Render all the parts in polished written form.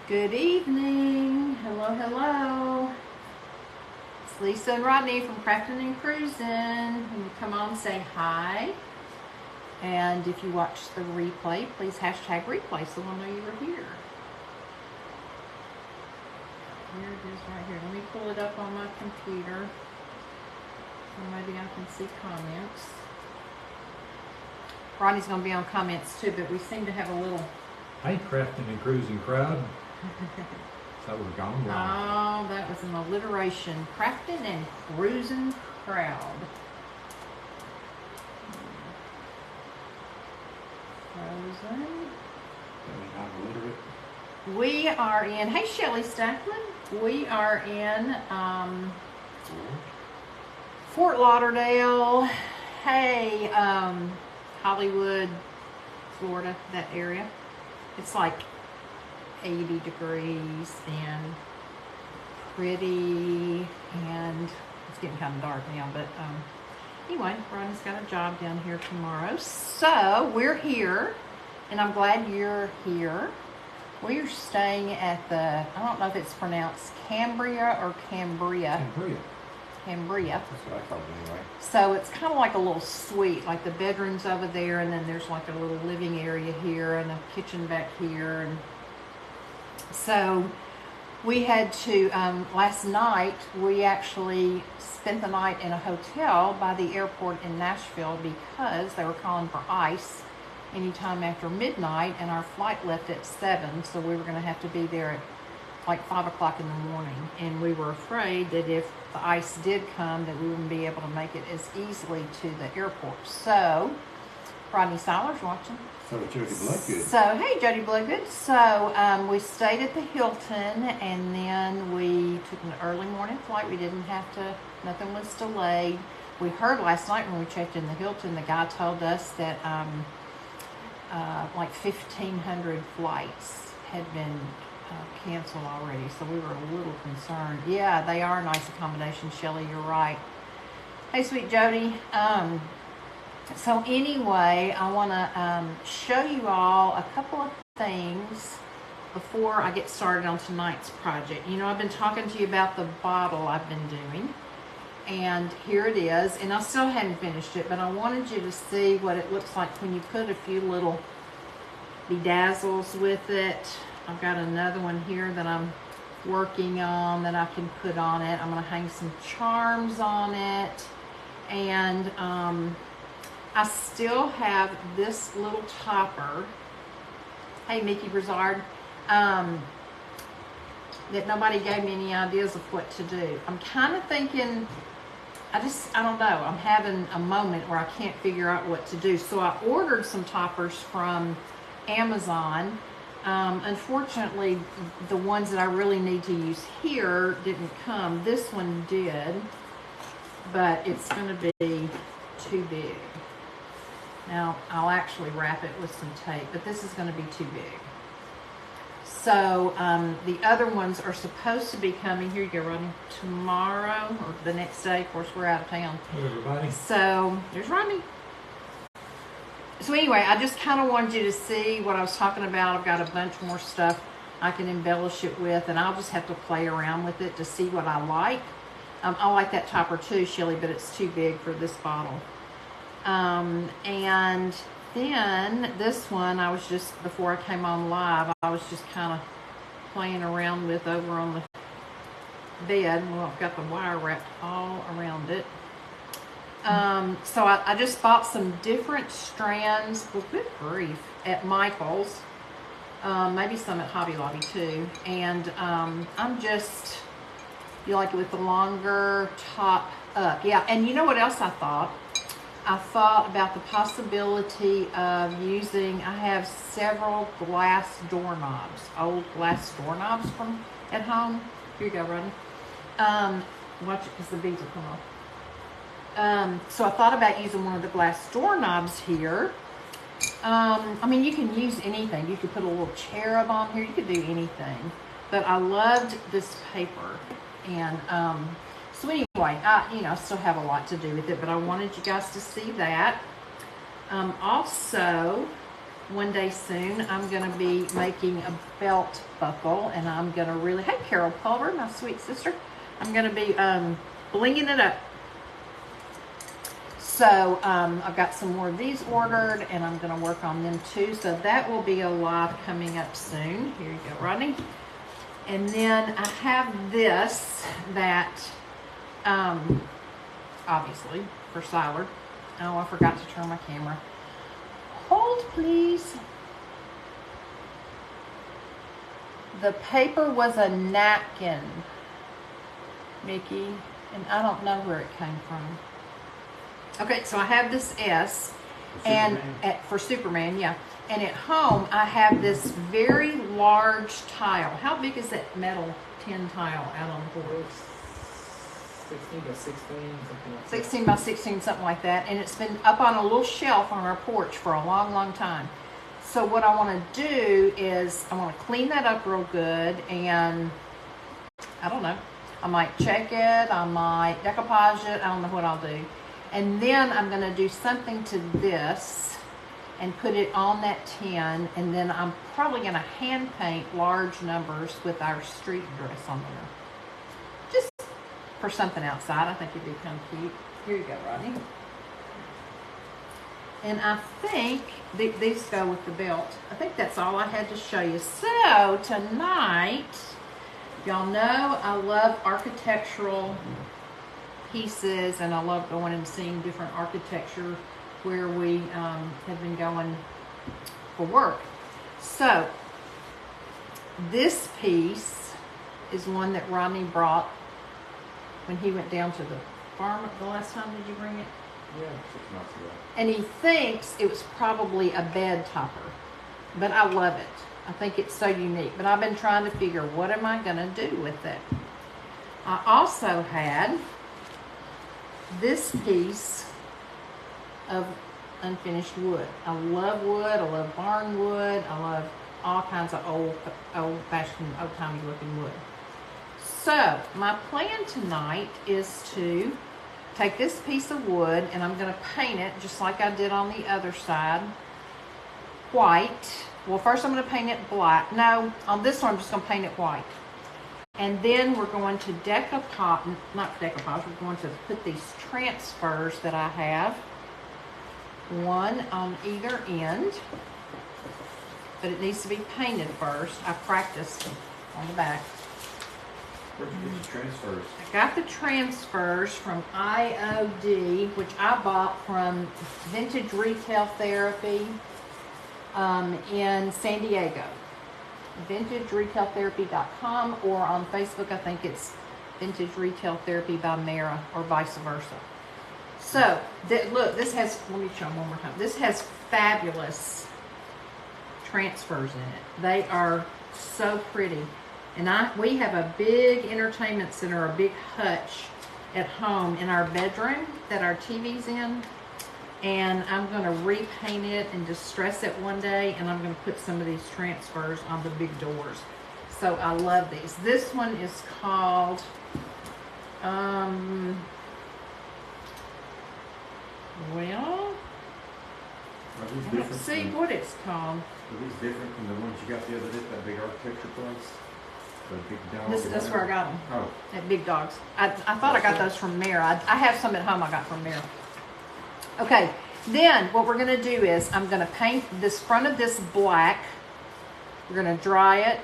Good evening. Hello, hello. It's Lisa and Rodney from Crafting and Cruising. You come on, say hi. And if you watch the replay, please hashtag replay so we'll know you were here. Here it is right here. Let me pull it up on my computer so maybe I can see comments. Rodney's going to be on comments too, but we seem to have a little... Hey, Crafting and Cruising crowd. So we're gone wrong. Oh, that was an alliteration. Crafting and Cruising crowd. Frozen. I'm illiterate. We are in, hey Shelly Stackman, we are in Fort Lauderdale, hey Hollywood, Florida, that area. It's like 80 degrees and pretty, and it's getting kind of dark now, but anyway, Ronnie's got a job down here tomorrow. So we're here, and I'm glad you're here. We're staying at the, I don't know if it's pronounced Cambria or Cambria. Cambria. That's what I call it anyway. So it's kind of like a little suite, like the bedroom's over there, and then there's like a little living area here and a kitchen back here. And so we had to, last night, we actually spent the night in a hotel by the airport in Nashville because they were calling for ice anytime after midnight, and our flight left at 7, so we were going to have to be there at like 5 o'clock in the morning, and we were afraid that if the ice did come that we wouldn't be able to make it as easily to the airport. So Rodney Seiler's watching. So Jody Bloodgood. So hey, Jody Bloodgood. So we stayed at the Hilton, and then we took an early morning flight. We didn't have to, nothing was delayed. We heard last night when we checked in the Hilton, the guy told us that like 1,500 flights had been canceled already, so we were a little concerned. Yeah, they are nice accommodations, Shelly, you're right. Hey, sweet Jody. So anyway, I want to show you all a couple of things before I get started on tonight's project. You know, I've been talking to you about the bottle I've been doing, and here it is, and I still haven't finished it, but I wanted you to see what it looks like when you put a few little bedazzles with it. I've got another one here that I'm working on that I can put on it. I'm going to hang some charms on it, and I still have this little topper. Hey, Mickey Brizard. That nobody gave me any ideas of what to do. I'm kind of thinking, I don't know. I'm having a moment where I can't figure out what to do. So I ordered some toppers from Amazon. Unfortunately, the ones that I really need to use here didn't come. This one did, but it's going to be too big. Now, I'll actually wrap it with some tape, but this is going to be too big. So the other ones are supposed to be coming. Here you go, Rodney. Tomorrow or the next day. Of course, we're out of town. Hello, everybody. So there's Rodney. So anyway, I just kind of wanted you to see what I was talking about. I've got a bunch more stuff I can embellish it with, and I'll just have to play around with it to see what I like. I like that topper too, Shelly, but it's too big for this bottle. And then this one, I was just, before I came on live, I was just kind of playing around with over on the bed. Well, I've got the wire wrapped all around it. So I just bought some different strands, well, good grief, at Michael's. Maybe some at Hobby Lobby too. And I'm just, you like it with the longer top up. Yeah, and you know what else I thought? I thought about the possibility of using, I have several glass doorknobs, old glass doorknobs from at home. Here you go, Rodney. Watch it because the beads will come off. So I thought about using one of the glass doorknobs here. I mean, you can use anything. You could put a little cherub on here. You could do anything. But I loved this paper. And so anyway, I still have a lot to do with it, but I wanted you guys to see that. Also, one day soon, I'm going to be making a belt buckle, and I'm going to really, hey Carol Pulver, my sweet sister, I'm going to be blinging it up. So I've got some more of these ordered, and I'm going to work on them too. So that will be a live coming up soon. Here you go, Rodney. And then I have this that, obviously, for Siler. Oh, I forgot to turn my camera. Hold, please. The paper was a napkin, Mickey, and I don't know where it came from. Okay, so I have this S, and for Superman, yeah. And at home, I have this very large tile. How big is that metal tin tile out on the board? 16 by 16, something like that. 16 by 16, something like that. And it's been up on a little shelf on our porch for a long, long time. So what I want to do is I want to clean that up real good, and I don't know. I might check it. I might decoupage it. I don't know what I'll do. And then I'm going to do something to this and put it on that tin, and then I'm probably going to hand paint large numbers with our street dress on there. Just for something outside. I think it'd be kind of cute. Here you go, Rodney. And I think these go with the belt. I think that's all I had to show you. So tonight, y'all know I love architectural pieces, and I love going and seeing different architecture where we have been going for work. So this piece is one that Rodney brought when he went down to the farm the last time. Did you bring it? Yeah, 6 months ago. And he thinks it was probably a bed topper, but I love it. I think it's so unique, but I've been trying to figure what am I going to do with it. I also had this piece of unfinished wood. I love wood. I love barn wood. I love all kinds of old-fashioned, old-timey looking wood. So my plan tonight is to take this piece of wood, and I'm going to paint it just like I did on the other side, white. Well, first I'm going to paint it black. No, on this one I'm just going to paint it white. And then we're going to decoupage, not decoupage, we're going to put these transfers that I have, one on either end, but it needs to be painted first. I practiced on the back. Where'd you get the transfers? I got the transfers from IOD, which I bought from Vintage Retail Therapy in San Diego. VintageRetailTherapy.com, or on Facebook, I think it's Vintage Retail Therapy by Mara, or vice versa. So, look, this has, let me show them one more time. This has fabulous transfers in it. They are so pretty. And we have a big entertainment center, a big hutch at home in our bedroom that our TV's in. And I'm going to repaint it and distress it one day, and I'm going to put some of these transfers on the big doors. So I love these. This one is called, well, let's see what it's called. Are these different from the ones you got the other day at that big architecture place? The big dog? That's where I got them. Oh. At Big Dogs. I thought I got those from Mara. I have some at home I got from Mara. Okay, then what we're going to do is I'm going to paint this front of this black. We're going to dry it.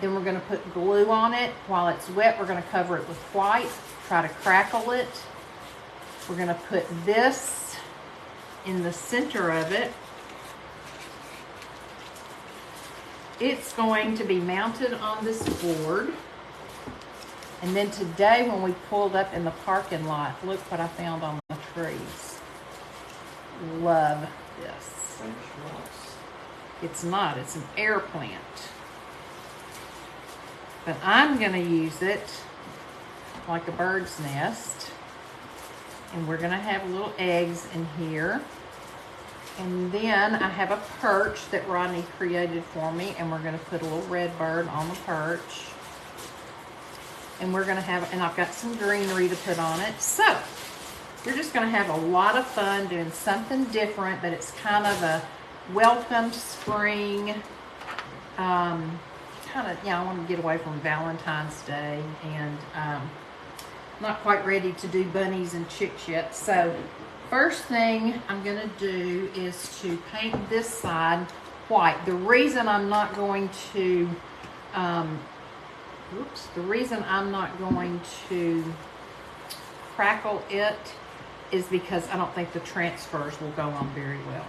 Then we're going to put glue on it. While it's wet, we're going to cover it with white. Try to crackle it. We're going to put this in the center of it. It's going to be mounted on this board. And then today when we pulled up in the parking lot, look what I found on the trees. Love this. Spanish moss. It's not, it's an air plant. But I'm going to use it like a bird's nest. And we're going to have little eggs in here. And then I have a perch that Rodney created for me, and we're going to put a little red bird on the perch. And we're going to have, and I've got some greenery to put on it. So, we're just going to have a lot of fun doing something different, but it's kind of a welcome spring. Kind of, I want to get away from Valentine's Day, and not quite ready to do bunnies and chicks yet. So first thing I'm going to do is to paint this side white. The reason I'm not going to crackle it is because I don't think the transfers will go on very well.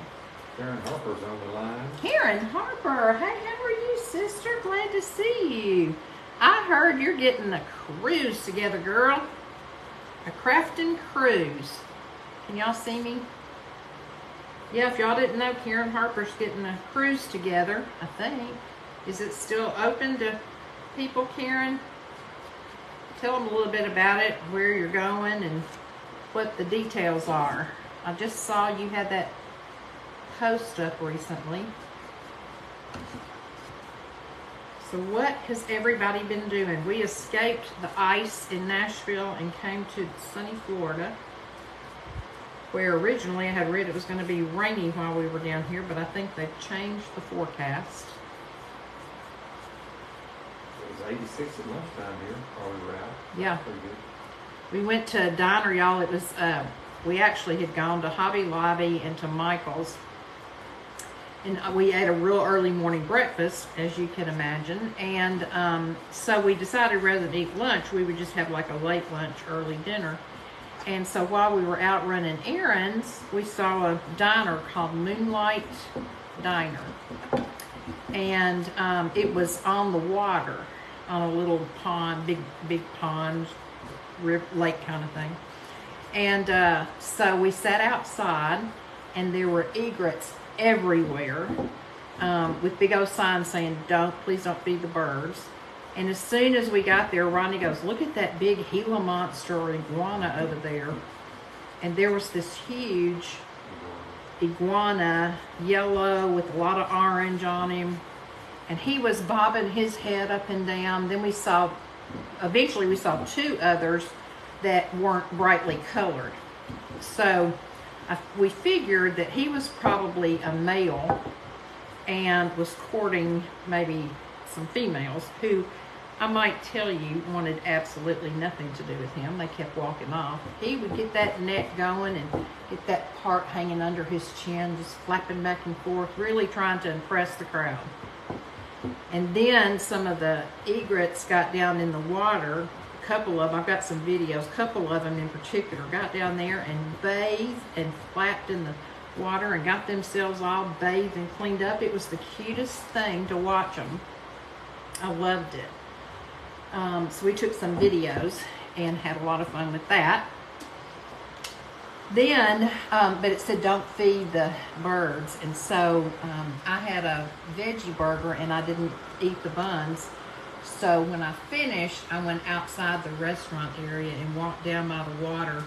Karen Harper's on the line. Karen Harper, hey, how are you, sister? Glad to see you. I heard you're getting a cruise together, girl. A crafting cruise. Can y'all see me? Yeah, if y'all didn't know, Karen Harper's getting a cruise together, I think. Is it still open to people, Karen? Tell them a little bit about it, where you're going, and what the details are. I just saw you had that post up recently. So what has everybody been doing? We escaped the ice in Nashville and came to sunny Florida, where originally I had read it was going to be rainy while we were down here, but I think they've changed the forecast. It was 86 at lunchtime here while we were out. Yeah. Pretty good. We went to a diner, y'all. It was, we actually had gone to Hobby Lobby and to Michael's. And we ate a real early morning breakfast, as you can imagine. And so we decided rather than eat lunch, we would just have like a late lunch, early dinner. And so while we were out running errands, we saw a diner called Moonlight Diner. And it was on the water, on a little pond, big pond, lake kind of thing. And so we sat outside, and there were egrets everywhere, with big old signs saying, please don't feed the birds. And as soon as we got there, Ronnie goes, look at that big Gila monster or iguana over there. And there was this huge iguana, yellow with a lot of orange on him. And he was bobbing his head up and down. Then eventually we saw two others that weren't brightly colored. So we figured that he was probably a male and was courting maybe some females who, I might tell you, wanted absolutely nothing to do with him. They kept walking off. He would get that neck going and get that part hanging under his chin, just flapping back and forth, really trying to impress the crowd. And then some of the egrets got down in the water. A couple of them, I've got some videos, a couple of them in particular got down there and bathed and flapped in the water and got themselves all bathed and cleaned up. It was the cutest thing to watch them. I loved it. So we took some videos and had a lot of fun with that. Then, but it said don't feed the birds. And so I had a veggie burger and I didn't eat the buns. So when I finished, I went outside the restaurant area and walked down by the water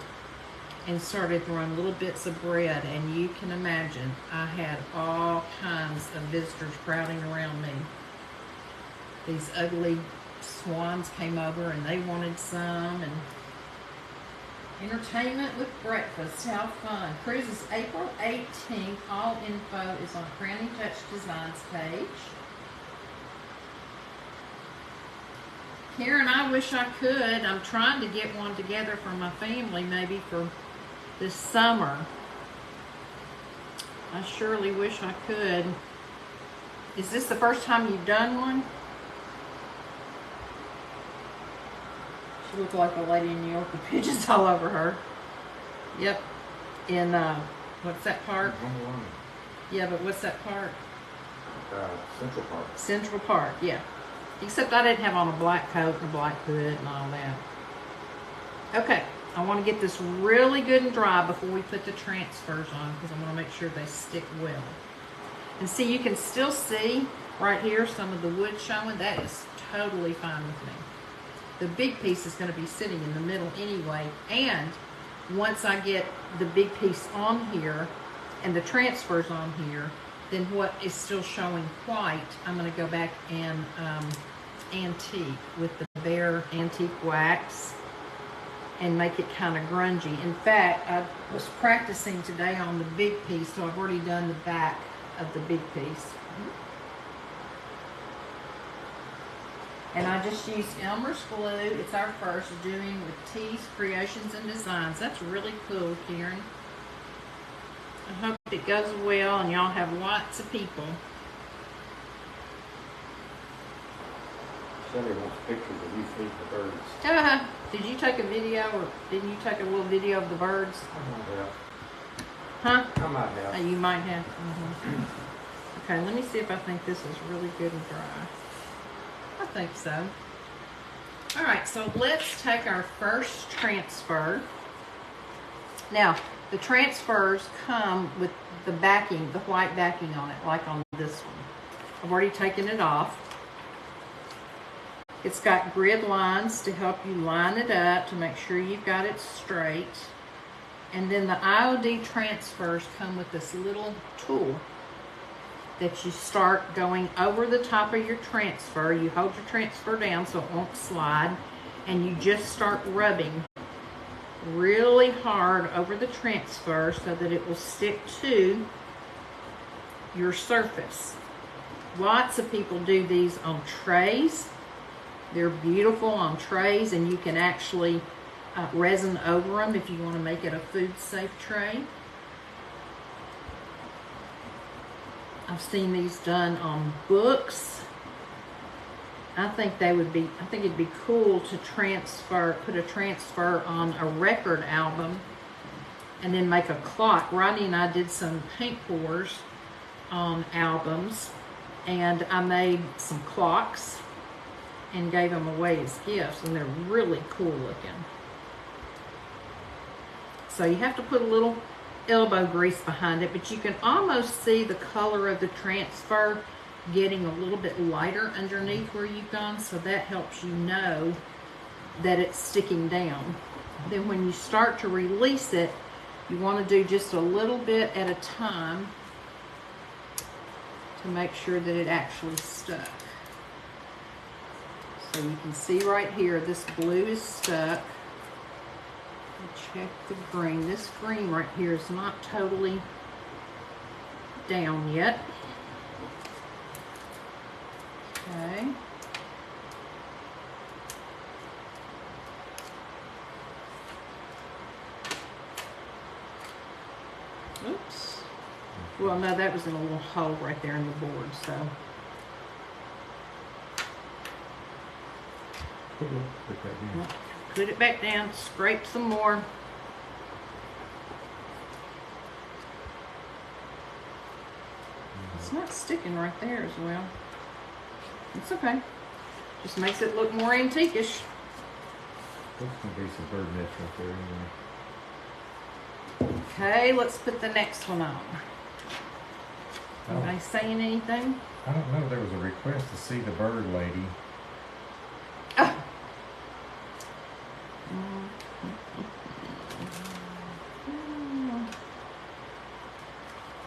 and started throwing little bits of bread. And you can imagine, I had all kinds of visitors crowding around me. These ugly swans came over and they wanted some. And entertainment with breakfast, how fun. Cruise is April 18th. All info is on Granny Touch Designs page. Karen, I wish I could. I'm trying to get one together for my family, maybe for this summer. I surely wish I could. Is this the first time you've done one? She looked like a lady in New York with pigeons all over her. Yep. In, what's that park? Yeah, but what's that park? Central Park. Central Park, yeah. Except I didn't have on a black coat and a black hood and all that. Okay, I want to get this really good and dry before we put the transfers on because I want to make sure they stick well. And see, you can still see right here some of the wood showing. That is totally fine with me. The big piece is going to be sitting in the middle anyway. And once I get the big piece on here and the transfers on here, then what is still showing white, I'm going to go back and antique with the Behr antique wax and make it kind of grungy. In fact, I was practicing today on the big piece, so I've already done the back of the big piece. And I just used Elmer's glue. It's our first doing with T's Creations and Designs. That's really cool, Karen. I hope it goes well and y'all have lots of people. Shelly wants pictures of you feeding the birds. Did you take a video, or didn't you take a little video of the birds? I might Huh? have. I might have. You might have. Okay, let me see if I think this is really good and dry. I think so. All right, so let's take our first transfer. Now, the transfers come with the backing, the white backing on it, like on this one. I've already taken it off. It's got grid lines to help you line it up to make sure you've got it straight. And then the IOD transfers come with this little tool that you start going over the top of your transfer. You hold your transfer down so it won't slide, and you just start rubbing really hard over the transfer so that it will stick to your surface. Lots of people do these on trays. They're beautiful on trays, and you can actually resin over them if you want to make it a food safe tray. I've seen these done on books. I think it'd be cool to put a transfer on a record album and then make a clock. Rodney and I did some paint pours on albums, and I made some clocks and gave them away as gifts, and they're really cool looking. So you have to put a little elbow grease behind it, but you can almost see the color of the transfer getting a little bit lighter underneath where you've gone, so that helps you know that it's sticking down. Then when you start to release it, you want to do just a little bit at a time to make sure that it actually stuck. So you can see right here, this blue is stuck. Check the green. This green right here is not totally down yet. Okay. Oops. Well, no, that was in a little hole right there in the board, so. Put that in. Put it back down, scrape some more. It's not sticking right there as well. It's okay. Just makes it look more antique-ish. There's gonna be some bird nests right there anyway. Okay, let's put the next one on. Anybody saying anything? I don't know, there was a request to see the bird lady. Oh.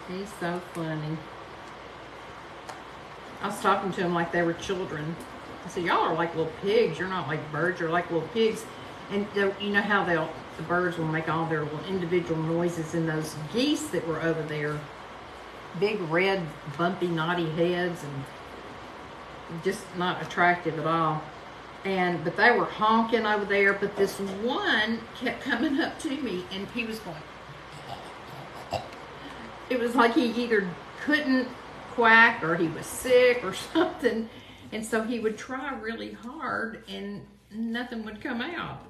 He's so funny. I was talking to him like they were children. I said, y'all are like little pigs. You're not like birds. You're like little pigs. And you know how the birds will make all their little individual noises, and those geese that were over there, big red bumpy naughty heads and just not attractive at all. But they were honking over there, but this one kept coming up to me and he was going, it was like he either couldn't quack or he was sick or something. And so he would try really hard and nothing would come out.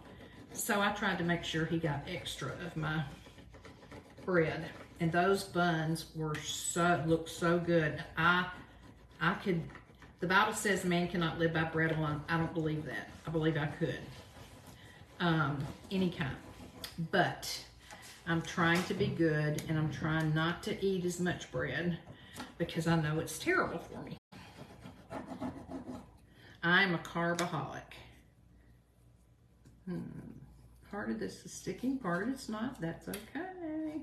So I tried to make sure he got extra of my bread. And those buns were looked so good. I could, the Bible says man cannot live by bread alone. I don't believe that. I believe I could. Any kind. But I'm trying to be good, and I'm trying not to eat as much bread because I know it's terrible for me. I'm a carbaholic. Part of this is sticking, part of it's not. That's okay.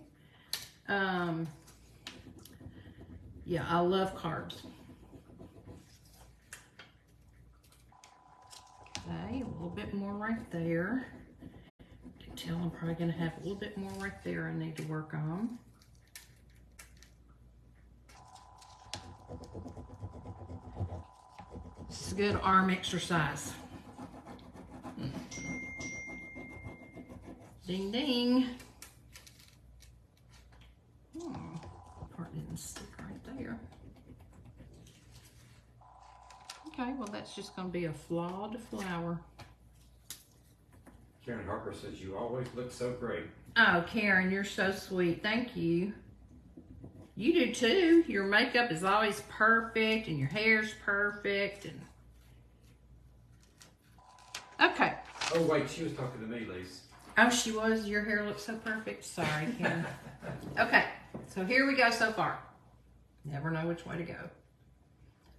Yeah, I love carbs. Okay, a little bit more right there. You can tell I'm probably going to have a little bit more right there I need to work on. This is good arm exercise. Ding ding. Part didn't stick right there. Okay, well that's just going to be a flawed flower. Karen Harper says, you always look so great. Oh, Karen, you're so sweet. Thank you. You do too. Your makeup is always perfect and your hair's perfect. And okay. Oh, wait, she was talking to me, Lise. Oh, she was? Your hair looks so perfect. Sorry, Karen. Okay, so here we go so far. Never know which way to go.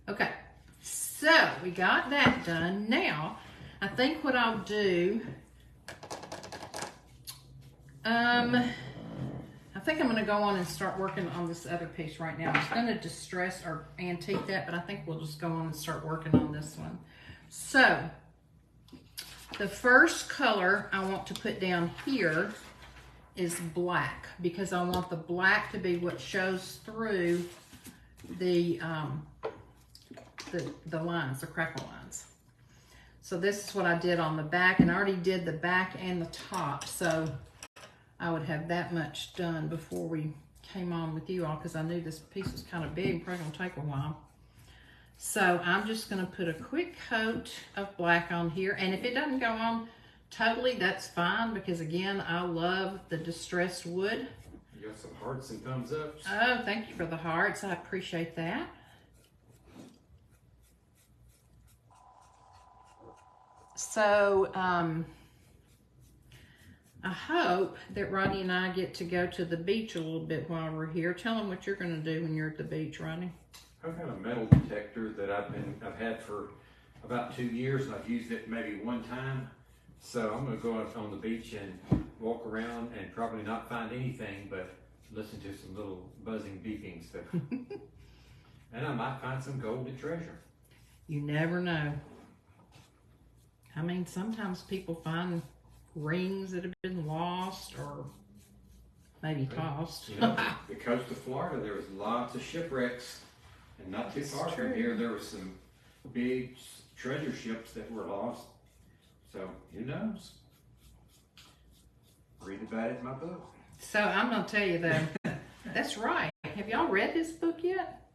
Okay, so we got that done. Now, I think what I'll do, I think I'm going to go on and start working on this other piece right now. I was going to distress or antique that, but I think we'll just go on and start working on this one. So, the first color I want to put down here is black, because I want the black to be what shows through the lines, the crackle lines. So this is what I did on the back, and I already did the back and the top, so I would have that much done before we came on with you all, because I knew this piece was kind of big, probably gonna take a while. So I'm just gonna put a quick coat of black on here, and if it doesn't go on totally, that's fine, because again, I love the distressed wood. You got some hearts and thumbs ups. Oh, thank you for the hearts, I appreciate that. So, I hope that Rodney and I get to go to the beach a little bit while we're here. Tell them what you're gonna do when you're at the beach, Rodney. I've got a metal detector that I've had for about 2 years, and I've used it maybe one time. So I'm gonna go out on the beach and walk around and probably not find anything, but listen to some little buzzing beeping stuff. And I might find some golden treasure. You never know. I mean, sometimes people find rings that have been lost or maybe tossed. You know, the coast of Florida, there was lots of shipwrecks, and not too far from here, there were some big treasure ships that were lost. So who knows? Read about it in my book. So I'm gonna tell you though, that's right. Have y'all read this book yet?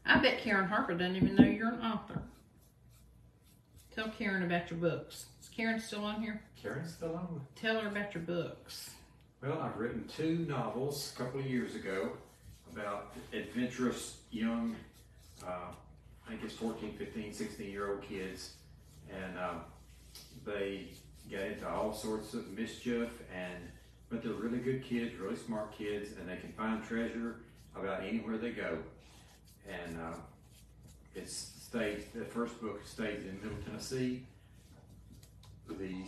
I bet Karen Harper doesn't even know you're an author. Tell Karen about your books. Is Karen still on here? Karen's still on. Tell her about your books. Well, I've written 2 novels a couple of years ago about adventurous young, I think it's 14, 15, 16-year-old kids. And they get into all sorts of mischief, but they're really good kids, really smart kids, and they can find treasure about anywhere they go. And the first book stayed in Middle Tennessee. The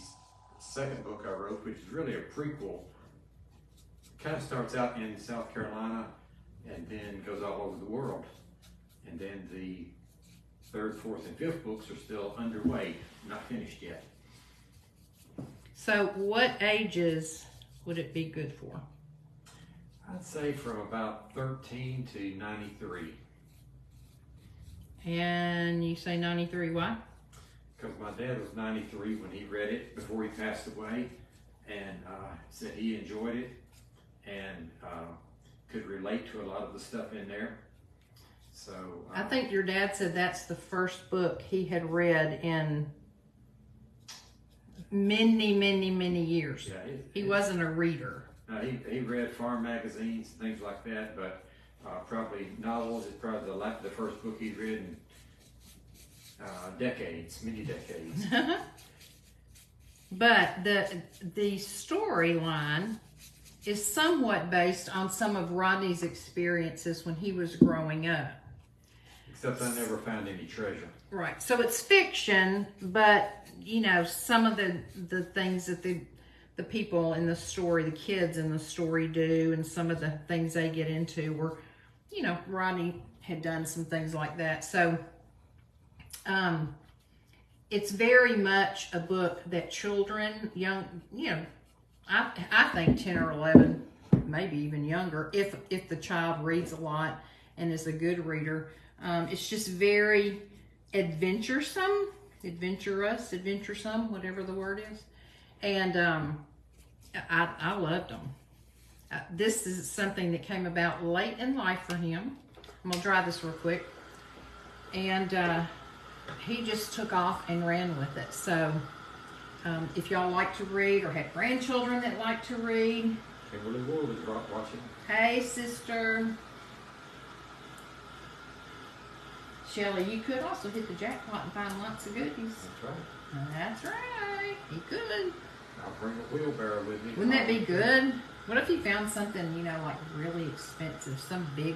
second book I wrote, which is really a prequel, kind of starts out in South Carolina and then goes all over the world. And then the 3rd, 4th, and 5th books are still underway, not finished yet. So what ages would it be good for? I'd say from about 13 to 93. And you say 93, why? Because my dad was 93 when he read it before he passed away, and said he enjoyed it and could relate to a lot of the stuff in there. So I think your dad said that's the first book he had read in many, many, many years. Yeah, he wasn't a reader. He read farm magazines, things like that, but probably novels is probably the first book he'd read in decades, many decades. But the storyline is somewhat based on some of Rodney's experiences when he was growing up. Except I never found any treasure. Right. So it's fiction, but you know, some of the things that the people in the story, the kids in the story do, and some of the things they get into were, you know, Rodney had done some things like that. So it's very much a book that children, young, you know, I think 10 or 11, maybe even younger, if the child reads a lot and is a good reader. It's just very adventuresome, adventuresome, whatever the word is. And I loved them. This is something that came about late in life for him. I'm gonna dry this real quick. And he just took off and ran with it. So if y'all like to read or have grandchildren that like to read. Kimberly Ward is watching. Hey, sister. Shelly, you could also hit the jackpot and find lots of goodies. That's right. That's right. You could. I'll bring a wheelbarrow with me. Wouldn't that be good? What if you found something, you know, like really expensive, some big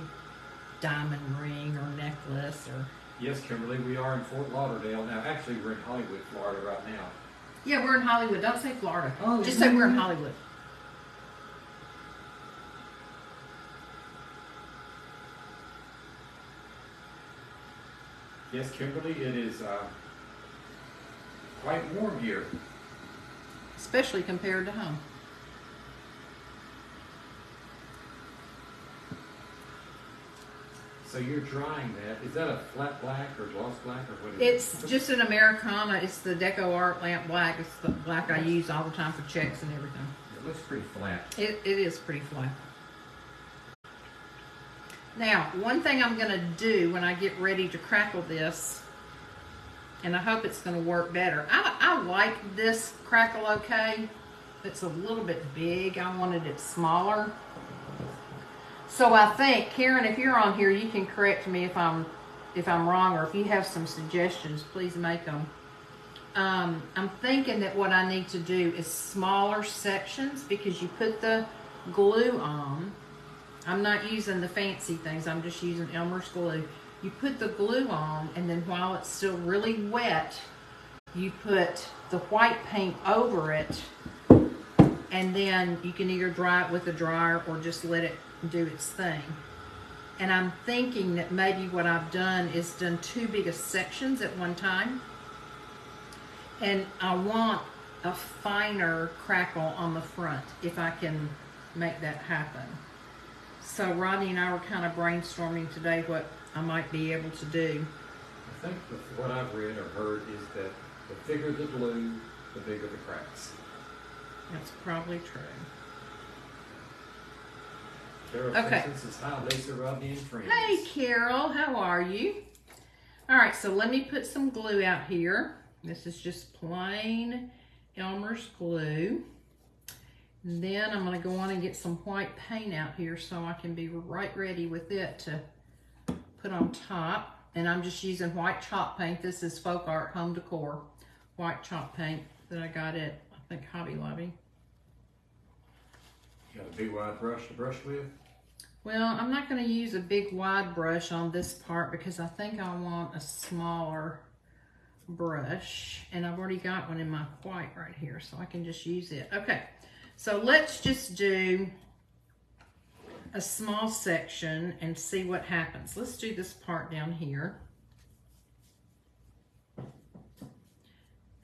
diamond ring or necklace or... Yes, Kimberly, we are in Fort Lauderdale now. Actually, we're in Hollywood, Florida right now. Yeah, we're in Hollywood. Don't say Florida. Oh, just say we're in Hollywood. Yes, Kimberly, it is quite warm here. Especially compared to home. So you're drying that. Is that a flat black or gloss black or what is It's it? just an Americana. It's the Deco Art Lamp Black. It's the black I use all the time for checks and everything. It looks pretty flat. It is pretty flat. Now, one thing I'm going to do when I get ready to crackle this, and I hope it's going to work better. I like this crackle okay. It's a little bit big. I wanted it smaller. So I think, Karen, if you're on here, you can correct me if I'm wrong, or if you have some suggestions, please make them. I'm thinking that what I need to do is smaller sections, because you put the glue on. I'm not using the fancy things. I'm just using Elmer's glue. You put the glue on, and then while it's still really wet, you put the white paint over it, and then you can either dry it with a dryer or just let it do its thing. And I'm thinking that maybe what I've done is done too big of sections at one time, and I want a finer crackle on the front if I can make that happen. So Rodney and I were kind of brainstorming today what I might be able to do. I think what I've read or heard is that the thicker the glue, the bigger the cracks. That's probably true. Carol Okay. Simpson says, hi, Lisa, Rodney, and friends. Hey Carol, how are you? All right, so let me put some glue out here. This is just plain Elmer's glue. And then I'm going to go on and get some white paint out here so I can be right ready with it to put on top. And I'm just using white chalk paint. This is Folk Art Home Decor white chalk paint that I got at, I think, Hobby Lobby. You got a big wide brush to brush with? Well, I'm not going to use a big wide brush on this part because I think I want a smaller brush. And I've already got one in my white right here, so I can just use it. Okay, so let's just do a small section and see what happens. Let's do this part down here. And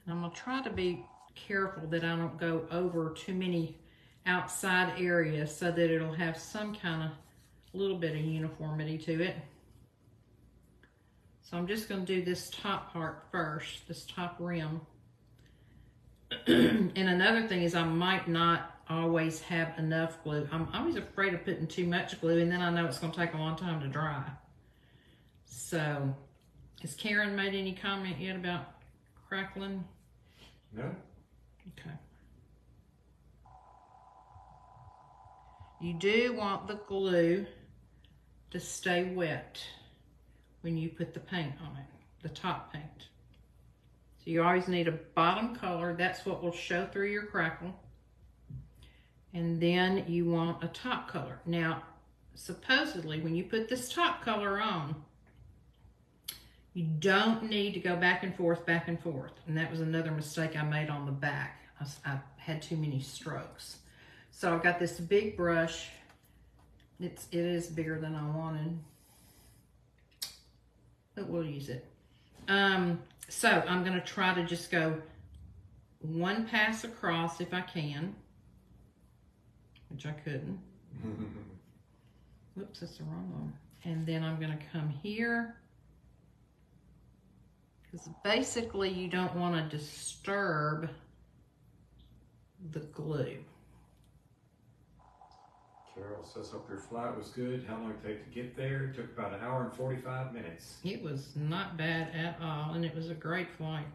I'm going to try to be careful that I don't go over too many outside areas so that it'll have some kind of little bit of uniformity to it. So I'm just going to do this top part first, this top rim. And another thing is I might not always have enough glue. I'm always afraid of putting too much glue, and then I know it's going to take a long time to dry. So, has Karen made any comment yet about crackling? No. Okay. You do want the glue to stay wet when you put the paint on it, the top paint. So you always need a bottom color. That's what will show through your crackle. And then you want a top color. Now, supposedly, when you put this top color on, you don't need to go back and forth, back and forth. And that was another mistake I made on the back. I had too many strokes. So I've got this big brush. It is bigger than I wanted, but we'll use it. So I'm going to try to just go one pass across if I can, which I couldn't. Whoops, that's the wrong one. And then I'm going to come here Because basically you don't want to disturb the glue. Carol says, hope your flight was good. How long did it take to get there? It took about 1 hour and 45 minutes. It was not bad at all, and it was a great flight.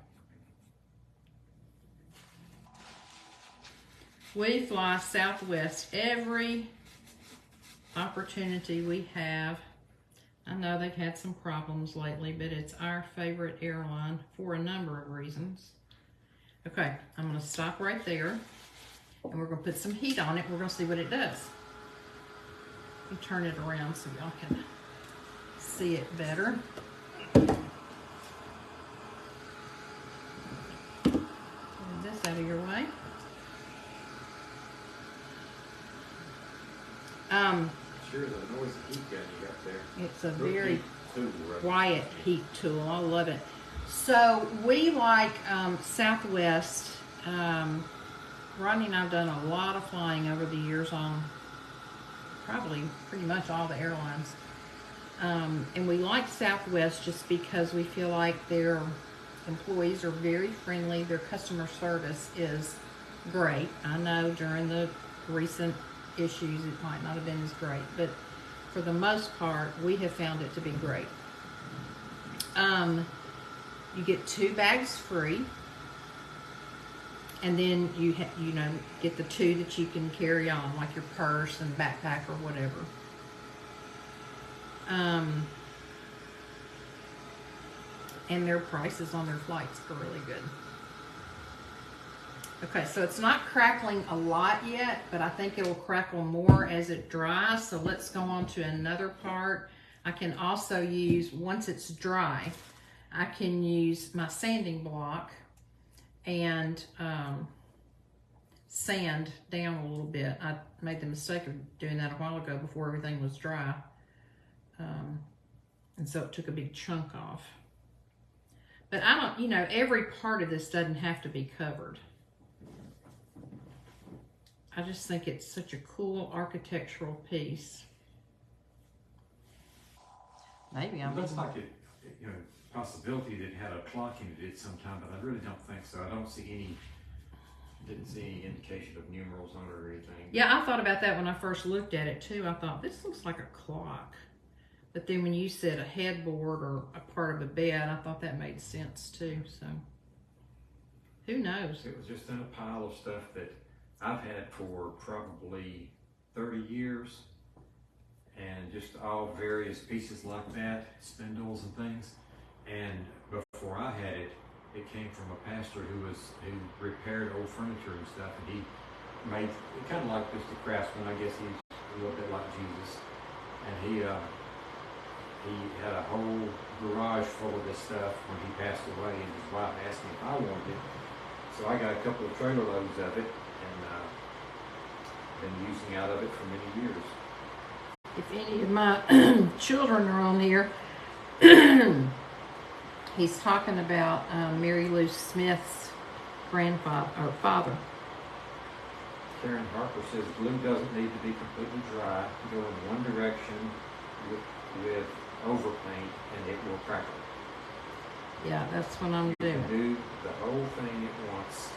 We fly Southwest every opportunity we have. I know they've had some problems lately, but it's our favorite airline for a number of reasons. Okay, I'm going to stop right there, and we're going to put some heat on it. We're going to see what it does. Let me turn it around so y'all can see it better. Move this out of your way. Sure, the noisy heat gun you got there. It's a Good very heat tool, right? quiet heat tool. I love it. So we like Southwest. Rodney and I've done a lot of flying over the years on probably pretty much all the airlines. And we like Southwest just because we feel like their employees are very friendly. Their customer service is great. I know during the recent issues it might not have been as great, but for the most part we have found it to be great. You get 2 bags free, and then you get the 2 that you can carry on, like your purse and backpack or whatever. And their prices on their flights are really good. Okay, so it's not crackling a lot yet, but I think it will crackle more as it dries. So let's go on to another part. I can also use, once it's dry, I can use my sanding block and sand down a little bit. I made the mistake of doing that a while ago before everything was dry. And so it took a big chunk off. But I don't, every part of this doesn't have to be covered. I just think it's such a cool architectural piece. Maybe I'm. It looks like it, possibility that it had a clock in it at some time, but I really don't think so. I didn't see any indication of numerals on it or anything. Yeah, I thought about that when I first looked at it too. I thought, this looks like a clock. But then when you said a headboard or a part of a bed, I thought that made sense too. So, who knows? It was just in a pile of stuff that I've had for probably 30 years, and just all various pieces like that, spindles and things. And before I had it, it came from a pastor who repaired old furniture and stuff, and he made it kind of like just a craftsman. I guess he's a little bit like Jesus, and he had a whole garage full of this stuff when he passed away, and his wife asked me if I wanted it. So I got a couple of trailer loads of it, and been using out of it for many years. If any of my children are on here, he's talking about Mary Lou Smith's grandfather or father. Karen Harper says glue doesn't need to be completely dry. Go in one direction with overpaint and it will crackle. Yeah, that's what I'm doing. Do the whole thing at once,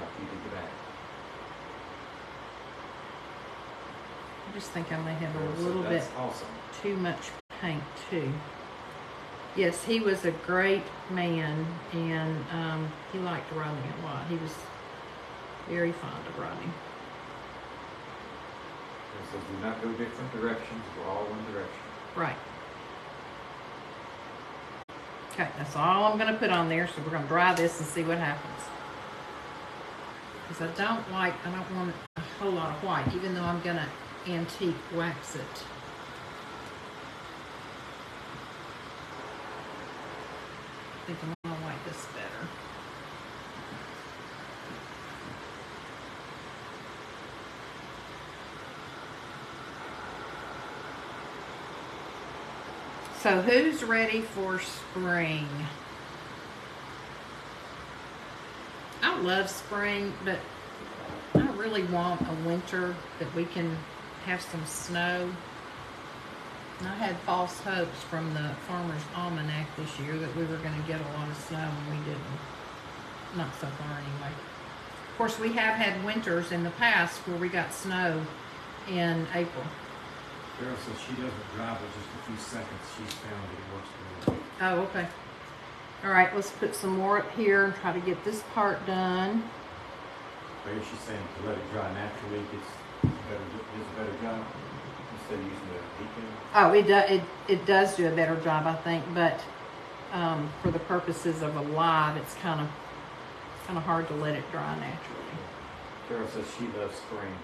like you did the back. I just think I may have a So little bit that's awesome. too much paint too. Yes, he was a great man, and he liked Rodney a lot. He was very fond of Rodney. It says do not go different directions, go all one direction. Right. Okay, that's all I'm going to put on there, so we're going to dry this and see what happens. Because I don't want a whole lot of white, even though I'm going to antique wax it. I think I'm going to like this better. So who's ready for spring? I love spring, but I really want a winter that we can have some snow. And I had false hopes from the Farmer's Almanac this year that we were going to get a lot of snow, and we didn't. Not so far anyway. Of course, we have had winters in the past where we got snow in April. Carol says she doesn't drive it just a few seconds. She's found it works really well. Oh, okay. All right, let's put some more up here and try to get this part done. Maybe she's saying to let it dry naturally gets a better job instead of using the heat gun. Oh, it does do a better job, I think, but for the purposes of a live, it's kind of hard to let it dry naturally. Carol says she loves spring.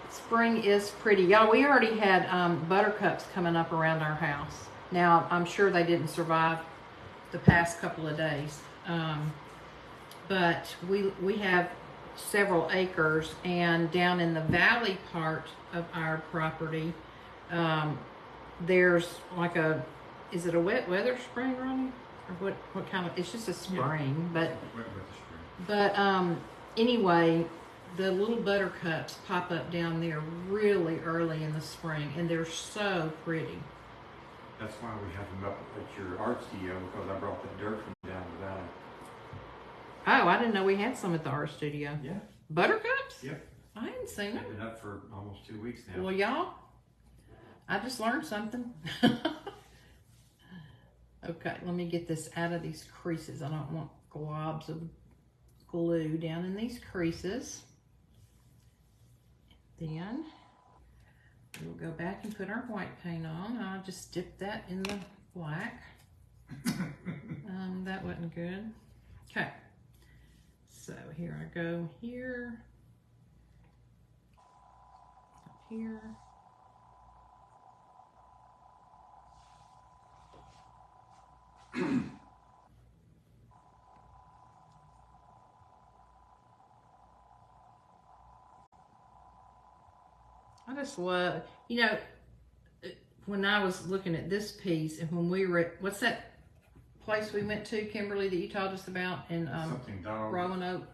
Spring is pretty. Y'all, we already had buttercups coming up around our house. Now, I'm sure they didn't survive the past couple of days. But we have several acres, and down in the valley part of our property, there's like is it a wet weather spring, Ronnie? Or what kind of, it's just a spring, but Wet with the spring. but anyway, the little buttercups pop up down there really early in the spring, and they're so pretty. That's why we have them up at your art studio, because I brought the dirt from down the valley. Oh, I didn't know we had some at the art studio. Yeah. Buttercups? Yep. I hadn't seen them. They've been up for almost 2 weeks now. Well, y'all, I just learned something. Okay, let me get this out of these creases. I don't want globs of glue down in these creases. Then we'll go back and put our white paint on. I'll just dip that in the black. That wasn't good. Okay, so here I go here, up here. I just love, when I was looking at this piece, and when we were at, what's that place we went to, Kimberly, that you told us about in Something dog. Roanoke?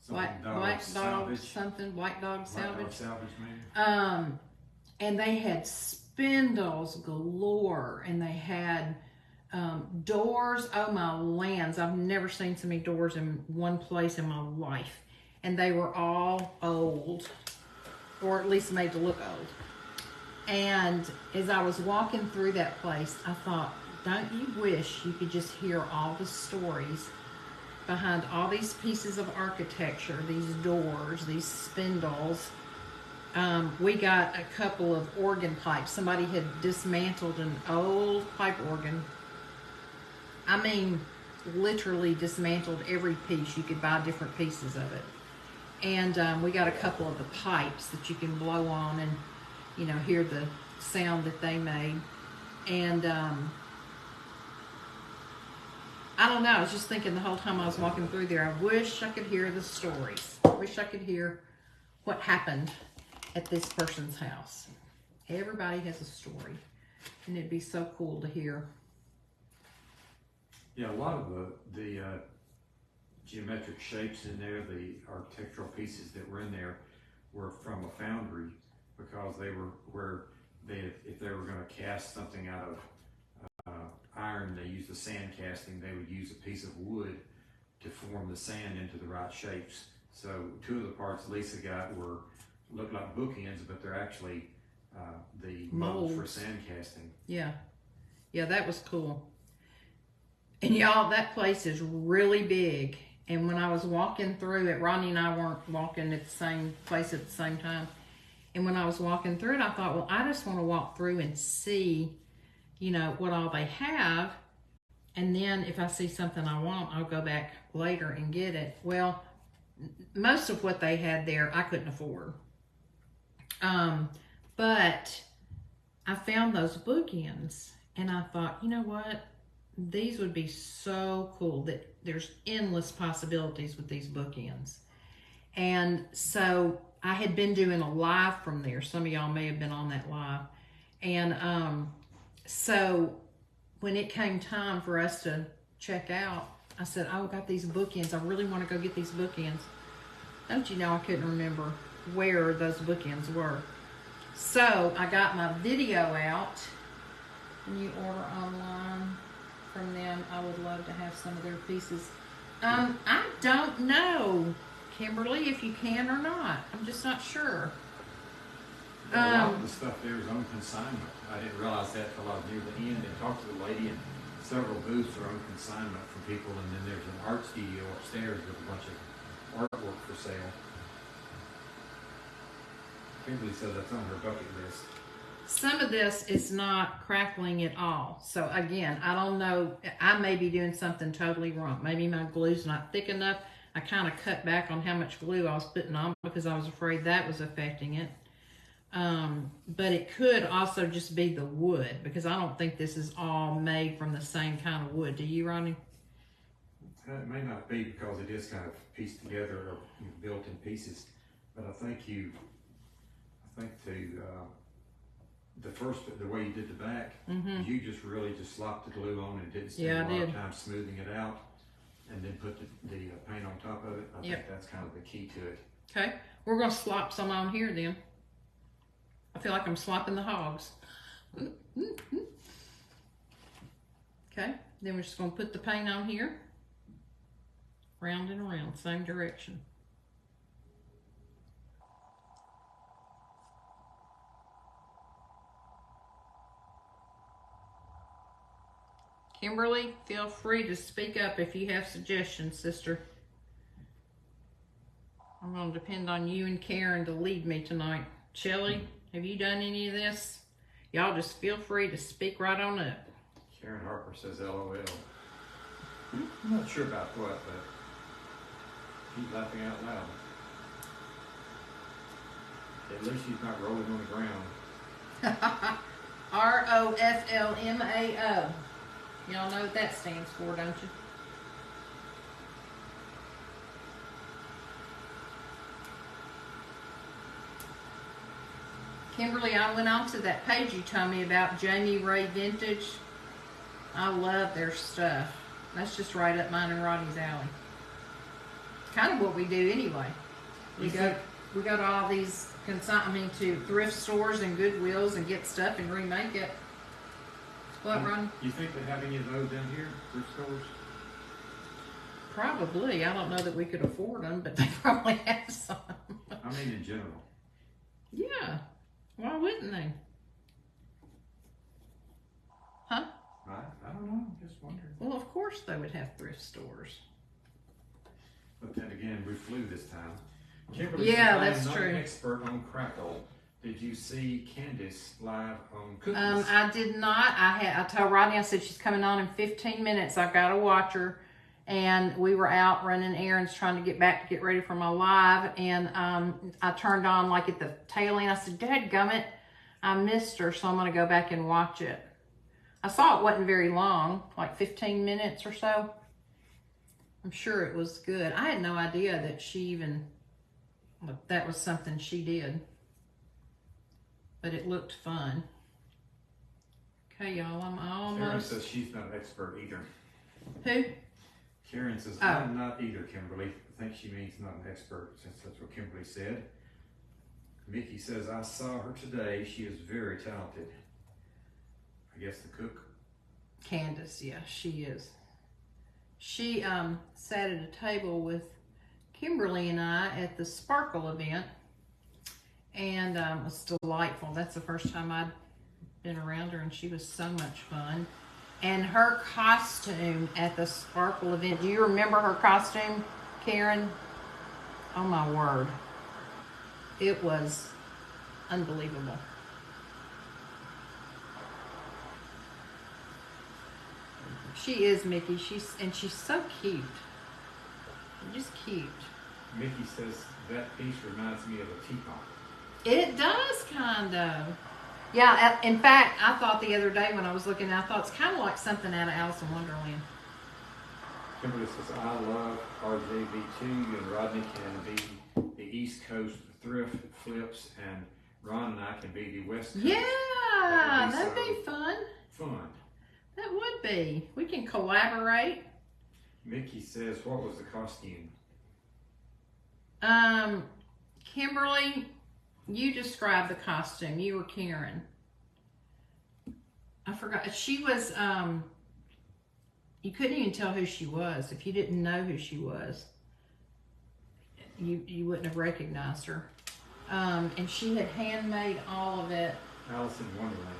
White dog salvage. something, white dog White salvage. dog salvage, man. And they had spindles galore, and they had doors. Oh my lands, I've never seen so many doors in one place in my life. And they were all old, or at least made to look old. And as I was walking through that place, I thought, don't you wish you could just hear all the stories behind all these pieces of architecture, these doors, these spindles. We got a couple of organ pipes. Somebody had dismantled an old pipe organ. I mean, literally dismantled every piece. You could buy different pieces of it. And we got a couple of the pipes that you can blow on and, hear the sound that they made. And I don't know, I was just thinking the whole time I was walking through there, I wish I could hear the stories. I wish I could hear what happened at this person's house. Everybody has a story, and it'd be so cool to hear. Yeah, a lot of the geometric shapes in there, the architectural pieces that were in there were from a foundry, because they were where if they were going to cast something out of iron, they used the sand casting. They would use a piece of wood to form the sand into the right shapes. So 2 of the parts Lisa got look like bookends, but they're actually the molds for sand casting. Yeah, that was cool. And y'all, that place is really big. And when I was walking through it, Ronnie and I weren't walking at the same place at the same time. And when I was walking through it, I thought, well, I just want to walk through and see, what all they have. And then if I see something I want, I'll go back later and get it. Well, most of what they had there, I couldn't afford. But I found those bookends, and I thought, you know what? These would be so cool. That there's endless possibilities with these bookends. And so I had been doing a live from there. Some of y'all may have been on that live. And so when it came time for us to check out, I said, oh, I got these bookends. I really want to go get these bookends. Don't you know, I couldn't remember where those bookends were. So I got my video out. When you order online from them, I would love to have some of their pieces. I don't know, Kimberly, if you can or not. I'm just not sure. A lot of the stuff there is on consignment. I didn't realize that till I was near the end and talked to the lady, and several booths are on consignment from people, and then there's an art studio upstairs with a bunch of artwork for sale. Kimberly said that's on her bucket list. Some of this is not crackling at all. So again, I don't know. I may be doing something totally wrong. Maybe my glue's not thick enough. I kind of cut back on how much glue I was putting on because I was afraid that was affecting it. But it could also just be the wood, because I don't think this is all made from the same kind of wood. Do you, Ronnie? It may not be, because it is kind of pieced together or built in pieces, but I think the way you did the back, you just really just slopped the glue on and didn't spend a lot of time smoothing it out, and then put the paint on top of it. I think that's kind of the key to it. Okay, we're gonna slop some on here then. I feel like I'm slopping the hogs. Okay, then we're just gonna put the paint on here. Round and around, same direction. Kimberly, feel free to speak up if you have suggestions, sister. I'm gonna depend on you and Karen to lead me tonight. Shelly, have you done any of this? Y'all just feel free to speak right on up. Karen Harper says LOL. I'm not sure about what, but she's laughing out loud. At least she's not rolling on the ground. ROFLMAO. Y'all know what that stands for, don't you? Kimberly, I went on to that page you told me about, Jamie Ray Vintage. I love their stuff. That's just right up mine and Rodney's alley. Kind of what we do anyway. We go to all these to thrift stores and Goodwills and get stuff and remake it. What, Ron? You think they have any of those down here, thrift stores? Probably. I don't know that we could afford them, but they probably have some. I mean, in general. Yeah. Why wouldn't they? Huh? I don't know. I'm just wondering. Well, of course they would have thrift stores. But then again, we flew this time. Kimberly Yeah, says, that's I'm not true. an expert on Crackle. Did you see Candace live on Cookies? I did not. I told Rodney, I said she's coming on in 15 minutes. I've got to watch her. And we were out running errands trying to get back to get ready for my live. And I turned on like at the tail end. I said, dadgummit, I missed her, so I'm going to go back and watch it. I saw it wasn't very long, like 15 minutes or so. I'm sure it was good. I had no idea that that was something she did. But it looked fun. Okay, y'all, I'm Karen almost... says she's not an expert either. Who? Karen says, I'm not either, Kimberly. I think she means not an expert, since that's what Kimberly said. Mickey says, I saw her today. She is very talented. I guess the cook. Candace, yeah, she is. She sat at a table with Kimberly and I at the Sparkle event, and it was delightful. That's the first time I'd been around her, and she was so much fun. And her costume at the Sparkle event, do you remember her costume, Karen? Oh my word. It was unbelievable. She is, Mickey. She's so cute. Just cute. Mickey says that piece reminds me of a teapot. It does, kind of. Yeah, in fact, I thought the other day when I was looking, I thought it's kind of like something out of Alice in Wonderland. Kimberly says, I love RJV2, and Rodney can be the East Coast thrift flips, and Ron and I can be the West Coast. Yeah, that'd be fun. Fun. That would be. We can collaborate. Mickey says, what was the costume? Kimberly, You described the costume. You were Karen. I forgot. She was, you couldn't even tell who she was. If you didn't know who she was, you wouldn't have recognized her. And she had handmade all of it. Alice in Wonderland.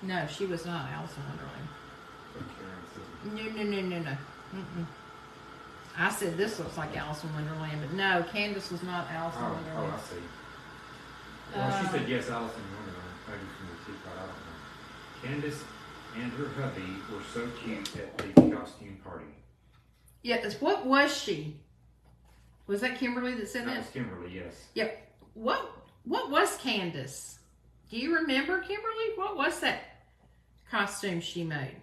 No, she was not Alice in Wonderland. But Karen said, No. Mm-mm. I said this looks like Alice in Wonderland, but no, Candace was not Alice in oh, Wonderland. I see. Well, she said yes, Alice in Wonderland. Maybe from the teapot, I don't know. Candace and her hubby were so cute at the costume party. Yes, what was she? Was that Kimberly that said That that? was Kimberly, yes. Yep. What was Candace? Do you remember, Kimberly? What was that costume she made?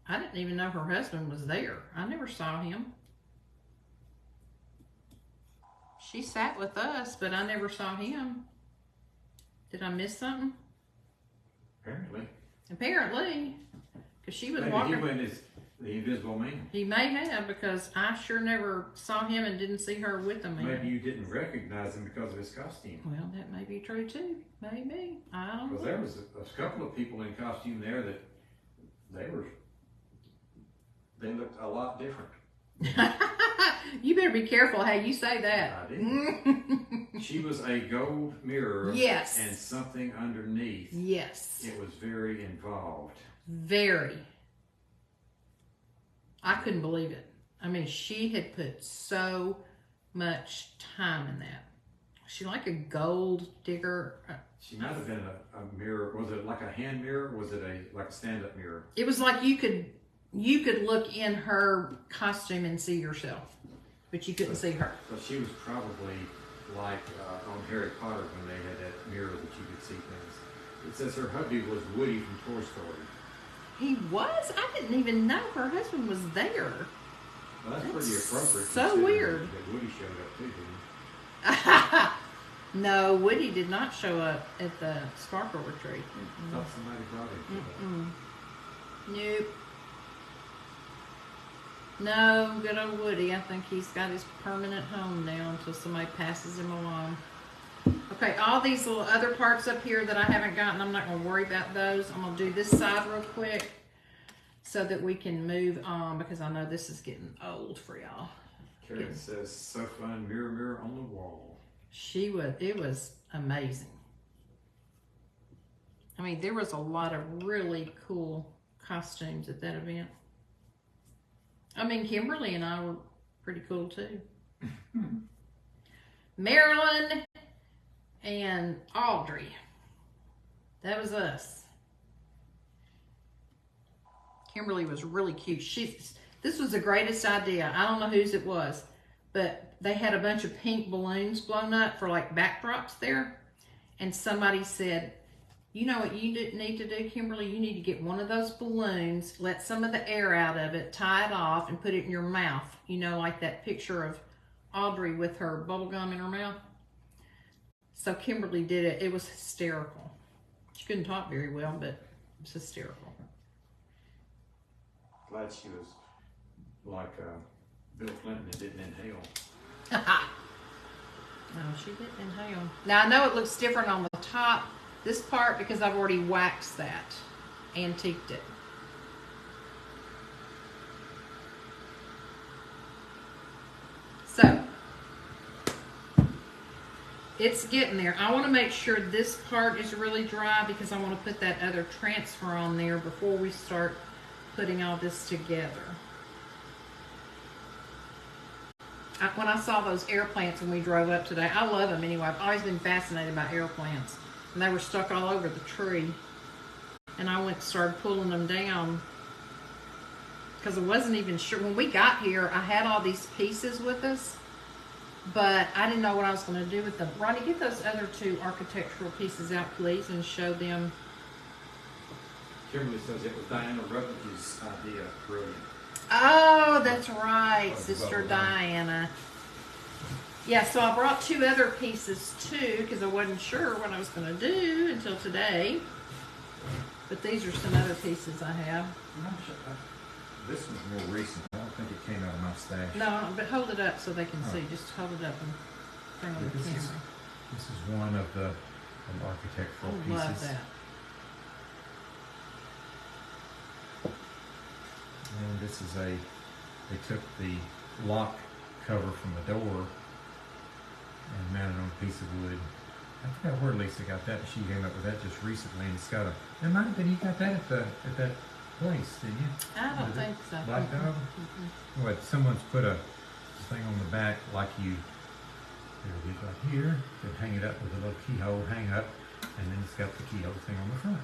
I didn't even know her husband was there. I never saw him. She sat with us, but I never saw him. Did I miss something? Apparently. Apparently. Because she was Maybe walking. he went as the Invisible Man. He may have, because I sure never saw him and didn't see her with him. Maybe you didn't recognize him because of his costume. Well, that may be true too. Maybe. I don't Because know. there was a couple of people in costume there that they looked a lot different. You better be careful how you say that. I did. She was a gold mirror. Yes. And something underneath. Yes. It was very involved. Very. I couldn't believe it. I mean, she had put so much time in that. She like a gold digger. She might have been a mirror. Was it like a hand mirror? Was it like a stand-up mirror? It was like you could look in her costume and see yourself, but you couldn't see her. So she was probably like on Harry Potter when they had that mirror that you could see things. It says her hubby was Woody from Toy Story. He was? I didn't even know her husband was there. Well, that's pretty That's appropriate. so considering weird. That Woody showed up too, didn't he? No, Woody did not show up at the Sparkle Retreat. I thought somebody brought him. Nope. No, good old Woody. I think he's got his permanent home now until somebody passes him along. Okay, all these little other parts up here that I haven't gotten, I'm not going to worry about those. I'm going to do this side real quick so that we can move on, because I know this is getting old for y'all. Karen says, so fun, mirror, mirror on the wall. It was amazing. I mean, there was a lot of really cool costumes at that event. I mean, Kimberly and I were pretty cool too. Marilyn and Audrey. That was us. Kimberly was really cute. This was the greatest idea. I don't know whose it was, but they had a bunch of pink balloons blown up for like backdrops there. And somebody said, you know what you need to do, Kimberly? You need to get one of those balloons, let some of the air out of it, tie it off, and put it in your mouth. You know, like that picture of Audrey with her bubble gum in her mouth. So Kimberly did it. It was hysterical. She couldn't talk very well, but it was hysterical. Glad she was like Bill Clinton and didn't inhale. No, she didn't inhale. Now I know it looks different on the top, this part, because I've already waxed that, antiqued it. So, it's getting there. I want to make sure this part is really dry because I want to put that other transfer on there before we start putting all this together. When I saw those air plants when we drove up today, I love them anyway. I've always been fascinated by air plants. And they were stuck all over the tree. And I went and started pulling them down because I wasn't even sure. When we got here, I had all these pieces with us, but I didn't know what I was going to do with them. Ronnie, get those other two architectural pieces out, please, and show them. Kimberly says it was Diana Rutledge's idea. Brilliant. Oh, that's right, Oh, Sister well done. Diana. Yeah, so I brought two other pieces too because I wasn't sure what I was going to do until today. But these are some other pieces I have. This was more recent. I don't think it came out of my stash. No, but hold it up so they can see. Just hold it up. thing on the This is- camera. This is one of the architectural I pieces. love that. And this is they took the lock cover from the door and mounted on a piece of wood. I forgot where Lisa got that, but she came up with that just recently, and it's got a, it might have been, you got that at that place, didn't you? I don't Was it think so. Black Dog? Mhm. What, someone's put a thing on the back like you, there it is right here, then hang it up with a little keyhole, hang up, and then it's got the keyhole thing on the front.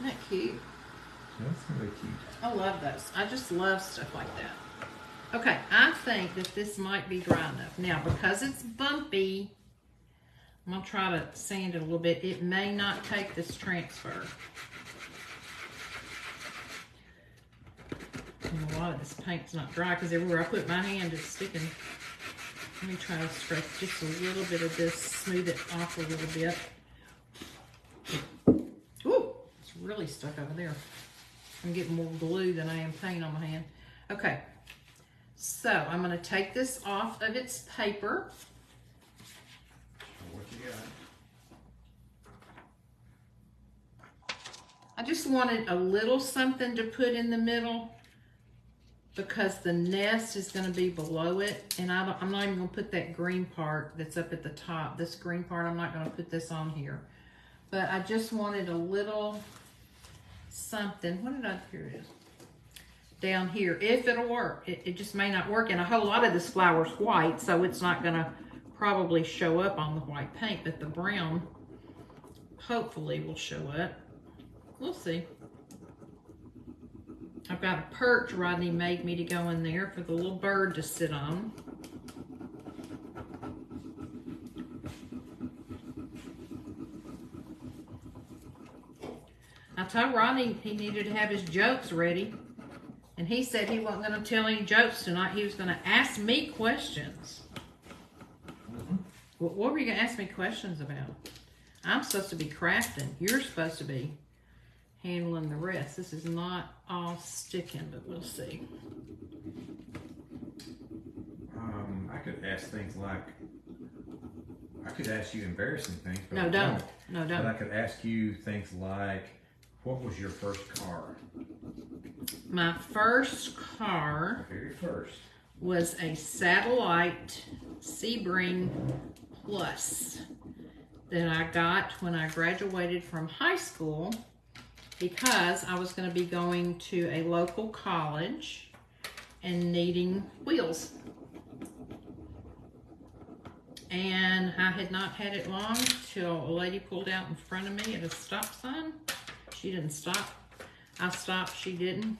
Isn't that cute? So that's really cute. I love those. I just love stuff like that. Okay, I think that this might be dry enough. Now, because it's bumpy, I'm going to try to sand it a little bit. It may not take this transfer. And a lot of this paint's not dry because everywhere I put my hand it's sticking. Let me try to scrape just a little bit of this, smooth it off a little bit. Ooh, it's really stuck over there. I'm getting more glue than I am paint on my hand. Okay, so I'm going to take this off of its paper. What you got? I just wanted a little something to put in the middle because the nest is going to be below it, and I'm not even going to put that green part that's up at the top. This green part, I'm not going to put this on here. But I just wanted a little something. What did I, here it is. Down here, if it'll work. It just may not work, and a whole lot of this flower's white, so it's not going to probably show up on the white paint, but the brown hopefully will show up. We'll see. I've got a perch Rodney made me to go in there for the little bird to sit on. I told Rodney he needed to have his jokes ready, and he said he wasn't going to tell any jokes tonight. He was going to ask me questions. What were you going to ask me questions about? I'm supposed to be crafting. You're supposed to be handling the rest. This is not all sticking, but we'll see. I could ask things like, I could ask you embarrassing things, but No, I don't. No, But I don't. could ask you things like, what was your first car? My first car Very first. was a Satellite Sebring Plus that I got when I graduated from high school because I was going to be going to a local college and needing wheels. And I had not had it long till a lady pulled out in front of me at a stop sign. She didn't stop. I stopped, she didn't.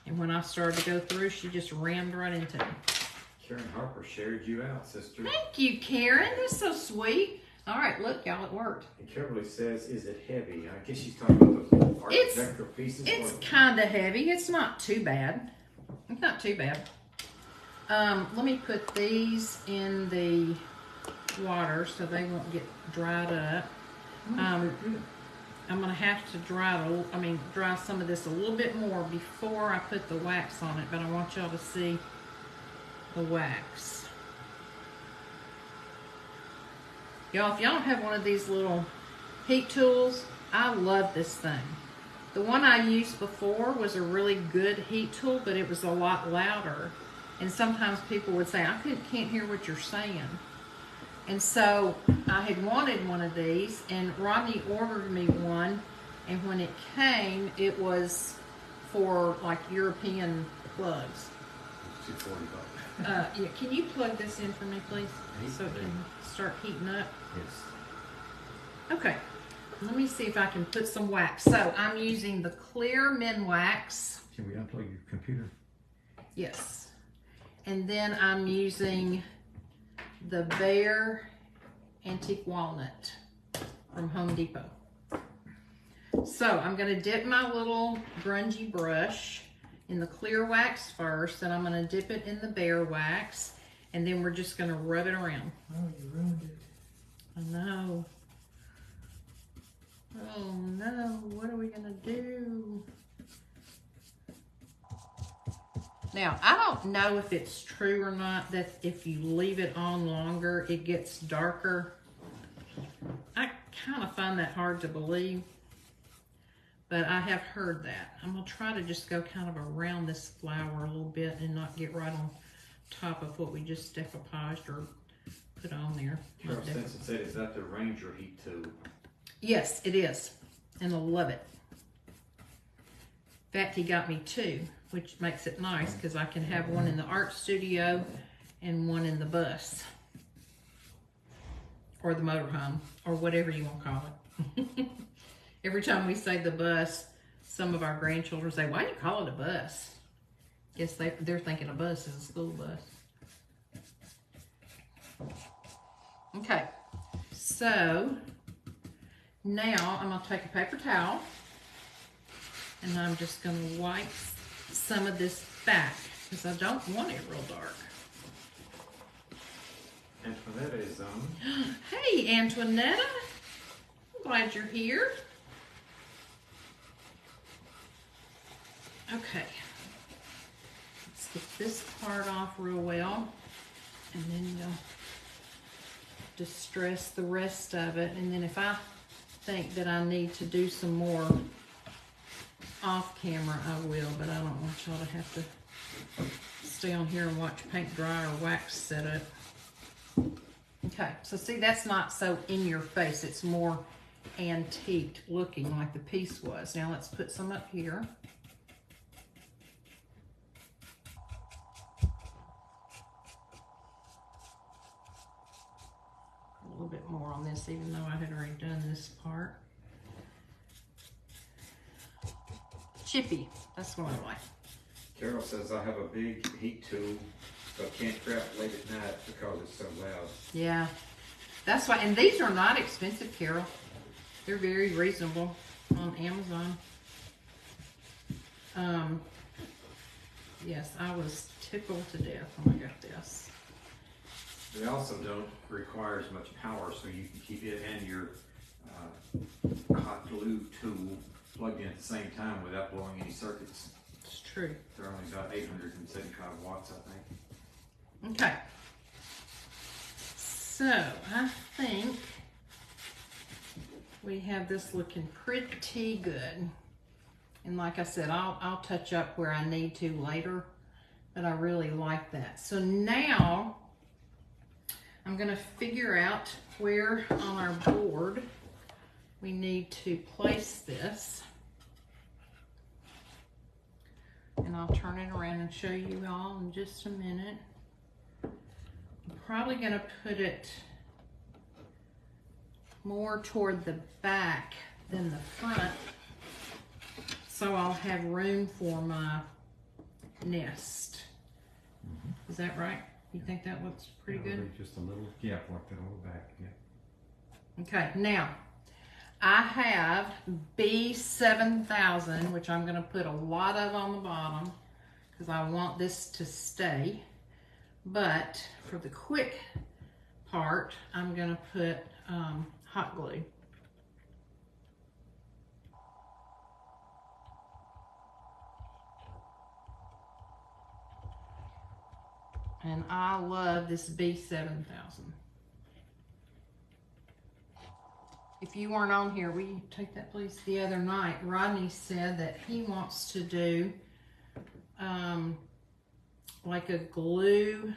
And when I started to go through, she just rammed right into me. Karen Harper shared you out, sister. Thank you, Karen. That's so sweet. All right, look, y'all, it worked. And Kimberly says, is it heavy? I guess she's talking about those architectural pieces. It's or- kind of heavy. It's not too bad. It's not too bad. Let me put these in the water so they won't get dried up. I'm gonna have to dry some of this a little bit more before I put the wax on it, but I want y'all to see the wax. Y'all, if y'all don't have one of these little heat tools, I love this thing. The one I used before was a really good heat tool, but it was a lot louder. And sometimes people would say, I can't hear what you're saying. And so I had wanted one of these, and Rodney ordered me one, and when it came, it was for like European plugs. It's $240. Yeah, can you plug this in for me, please? So it can start heating up. Yes. Okay, let me see if I can put some wax. So I'm using the clear Minwax. Can we unplug your computer? Yes. And then I'm using the Bear Antique Walnut from Home Depot. So I'm going to dip my little grungy brush in the clear wax first, and I'm going to dip it in the Bear wax, and then we're just going to rub it around. Oh, you ruined it. I know. Oh no, what are we going to do? Now, I don't know if it's true or not that if you leave it on longer, it gets darker. I kind of find that hard to believe, but I have heard that. I'm gonna try to just go kind of around this flower a little bit and not get right on top of what we just decoupaged or put on there. Carol Stinson said, is that the Ranger heat tube? Yes, it is, and I love it. In fact, he got me two, which makes it nice because I can have one in the art studio and one in the bus or the motorhome or whatever you want to call it. Every time we say the bus, some of our grandchildren say, why do you call it a bus? Yes, they're thinking a bus is a school bus. Okay, so now I'm gonna take a paper towel and I'm just gonna wipe some of this back because I don't want it real dark. Antoinetta is on. Hey, Antoinetta, I'm glad you're here. Okay, let's get this part off real well, and then you'll distress the rest of it. And then if I think that I need to do some more off camera, I will, but I don't want y'all to have to stay on here and watch paint dry or wax set up. Okay, so see, that's not so in your face. It's more antiqued looking like the piece was. Now let's put some up here. A little bit more on this, even though I had already done this part. Chippy, that's what I like. Carol says, I have a big heat tool, but can't craft late at night because it's so loud. Yeah, that's why, and these are not expensive, Carol. They're very reasonable on Amazon. Yes, I was tickled to death when I got this. They also don't require as much power, so you can keep it and your hot glue tool plugged in at the same time without blowing any circuits. It's true. They're only about 875 watts, I think. Okay. So, I think we have this looking pretty good. And like I said, I'll touch up where I need to later, but I really like that. So now, I'm gonna figure out where on our board we need to place this. And I'll turn it around and show you all in just a minute. I'm probably gonna put it more toward the back than the front, so I'll have room for my nest. Is that right? You think that looks pretty good? Just a little gap like that on the back, yeah. Okay, now I have B7000, which I'm going to put a lot of on the bottom because I want this to stay. But for the quick part, I'm going to put hot glue. And I love this B7000. If you weren't on here, will you take that please? The other night, Rodney said that he wants to do like a glue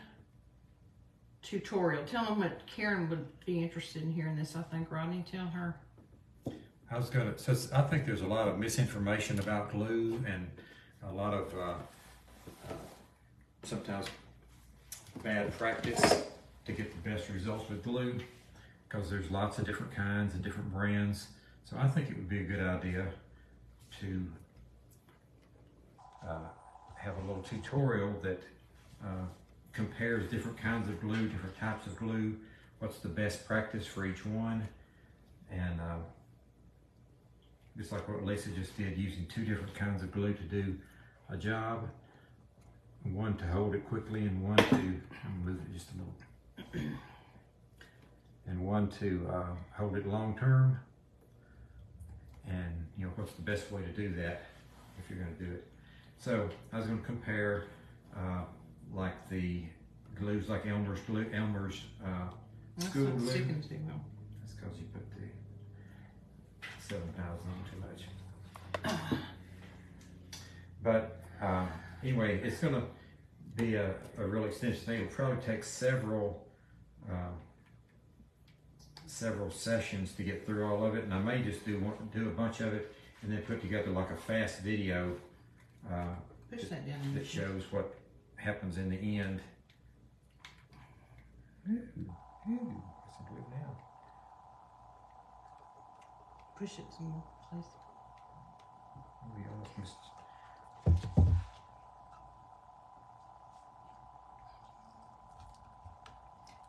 tutorial. Tell him what Karen would be interested in hearing this, I think. Rodney, tell her. I was gonna, so I think there's a lot of misinformation about glue and a lot of sometimes bad practice to get the best results with glue, because there's lots of different kinds and different brands. So I think it would be a good idea to have a little tutorial that compares different kinds of glue, different types of glue, what's the best practice for each one, and just like what Lisa just did, using two different kinds of glue to do a job, one to hold it quickly and one to, move it just a little, and one to hold it long term. And you know, what's the best way to do that if you're going to do it. So I was going to compare like the glues, like Elmer's glue, Elmer's That's school not glue. sticking too well. That's because you put the 7,000 on too much. But anyway, it's going to be a real extensive thing. It'll probably take several sessions to get through all of it, and I may just do a bunch of it and then put together like a fast video Push that down in that shows what happens in the end. Ooh, let's do it now. Push it some more, please. We almost missed.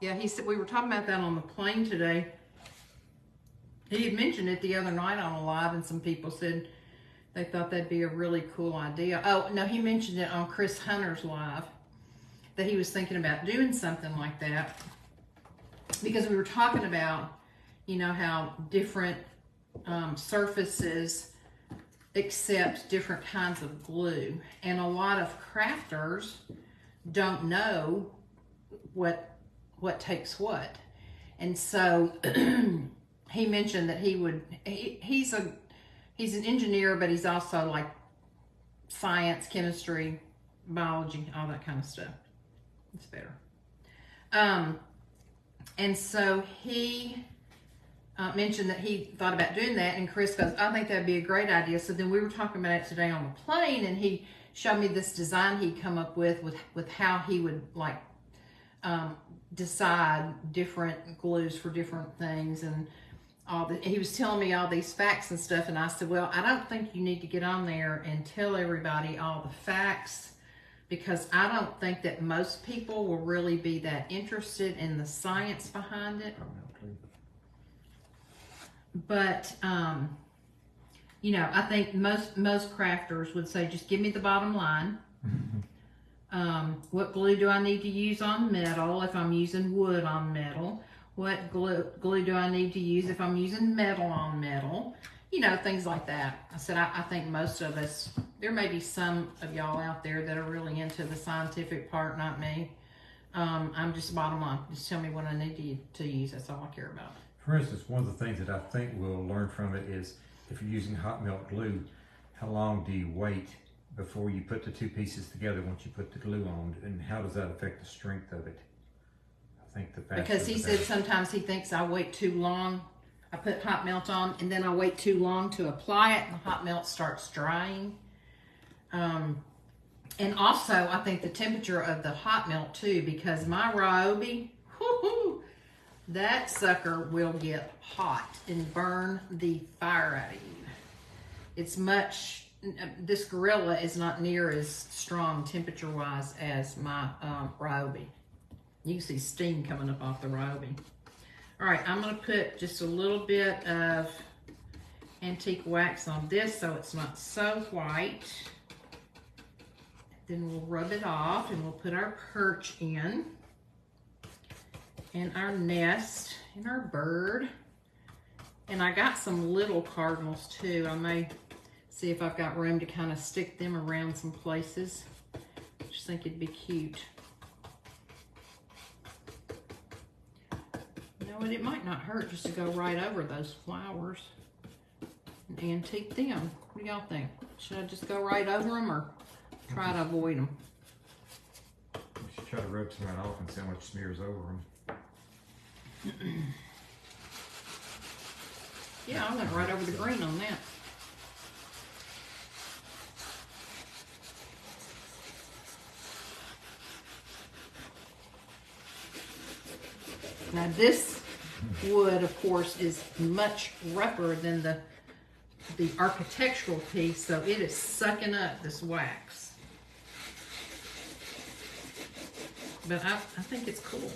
Yeah, he said, we were talking about that on the plane today. He had mentioned it the other night on a live, and some people said they thought that'd be a really cool idea. Oh, no, he mentioned it on Chris Hunter's live, that he was thinking about doing something like that. Because we were talking about, you know, how different surfaces accept different kinds of glue. And a lot of crafters don't know what takes what. And so he mentioned that he's an engineer, but he's also like science, chemistry, biology, all that kind of stuff. It's better. And so he mentioned that he thought about doing that, and Chris goes, I think that'd be a great idea. So then we were talking about it today on the plane, and he showed me this design he'd come up with how he would like decide different glues for different things, and he was telling me all these facts and stuff, and I said, well, I don't think you need to get on there and tell everybody all the facts, because I don't think that most people will really be that interested in the science behind it. But you know, I think most crafters would say, just give me the bottom line. What glue do I need to use on metal if I'm using wood on metal? What glue do I need to use if I'm using metal on metal? You know, things like that. I said, I think most of us, there may be some of y'all out there that are really into the scientific part, not me. I'm just bottom line. Just tell me what I need to use. That's all I care about. For instance, one of the things that I think we'll learn from it is if you're using hot melt glue, how long do you wait before you put the two pieces together once you put the glue on, and how does that affect the strength of it? I think the faster Because he the said better. sometimes he thinks I wait too long. I put hot melt on and then I wait too long to apply it, and the hot melt starts drying. And also I think the temperature of the hot melt too, because my Ryobi, whoo-hoo, that sucker will get hot and burn the fire out of you. It's much, this Gorilla is not near as strong temperature wise as my Ryobi. You can see steam coming up off the Ryobi. All right, I'm gonna put just a little bit of antique wax on this so it's not so white. Then we'll rub it off and we'll put our perch in, and our nest, and our bird. And I got some little cardinals too. I may see if I've got room to kind of stick them around some places. Just think it'd be cute. You know what, it might not hurt just to go right over those flowers and antique them. What do y'all think? Should I just go right over them or try to avoid them? You should try to rub some of that off and see how much smears over them. Yeah, I went right over the green on that. Now this wood, of course, is much rougher than the architectural piece, so it is sucking up this wax. But I think it's cool.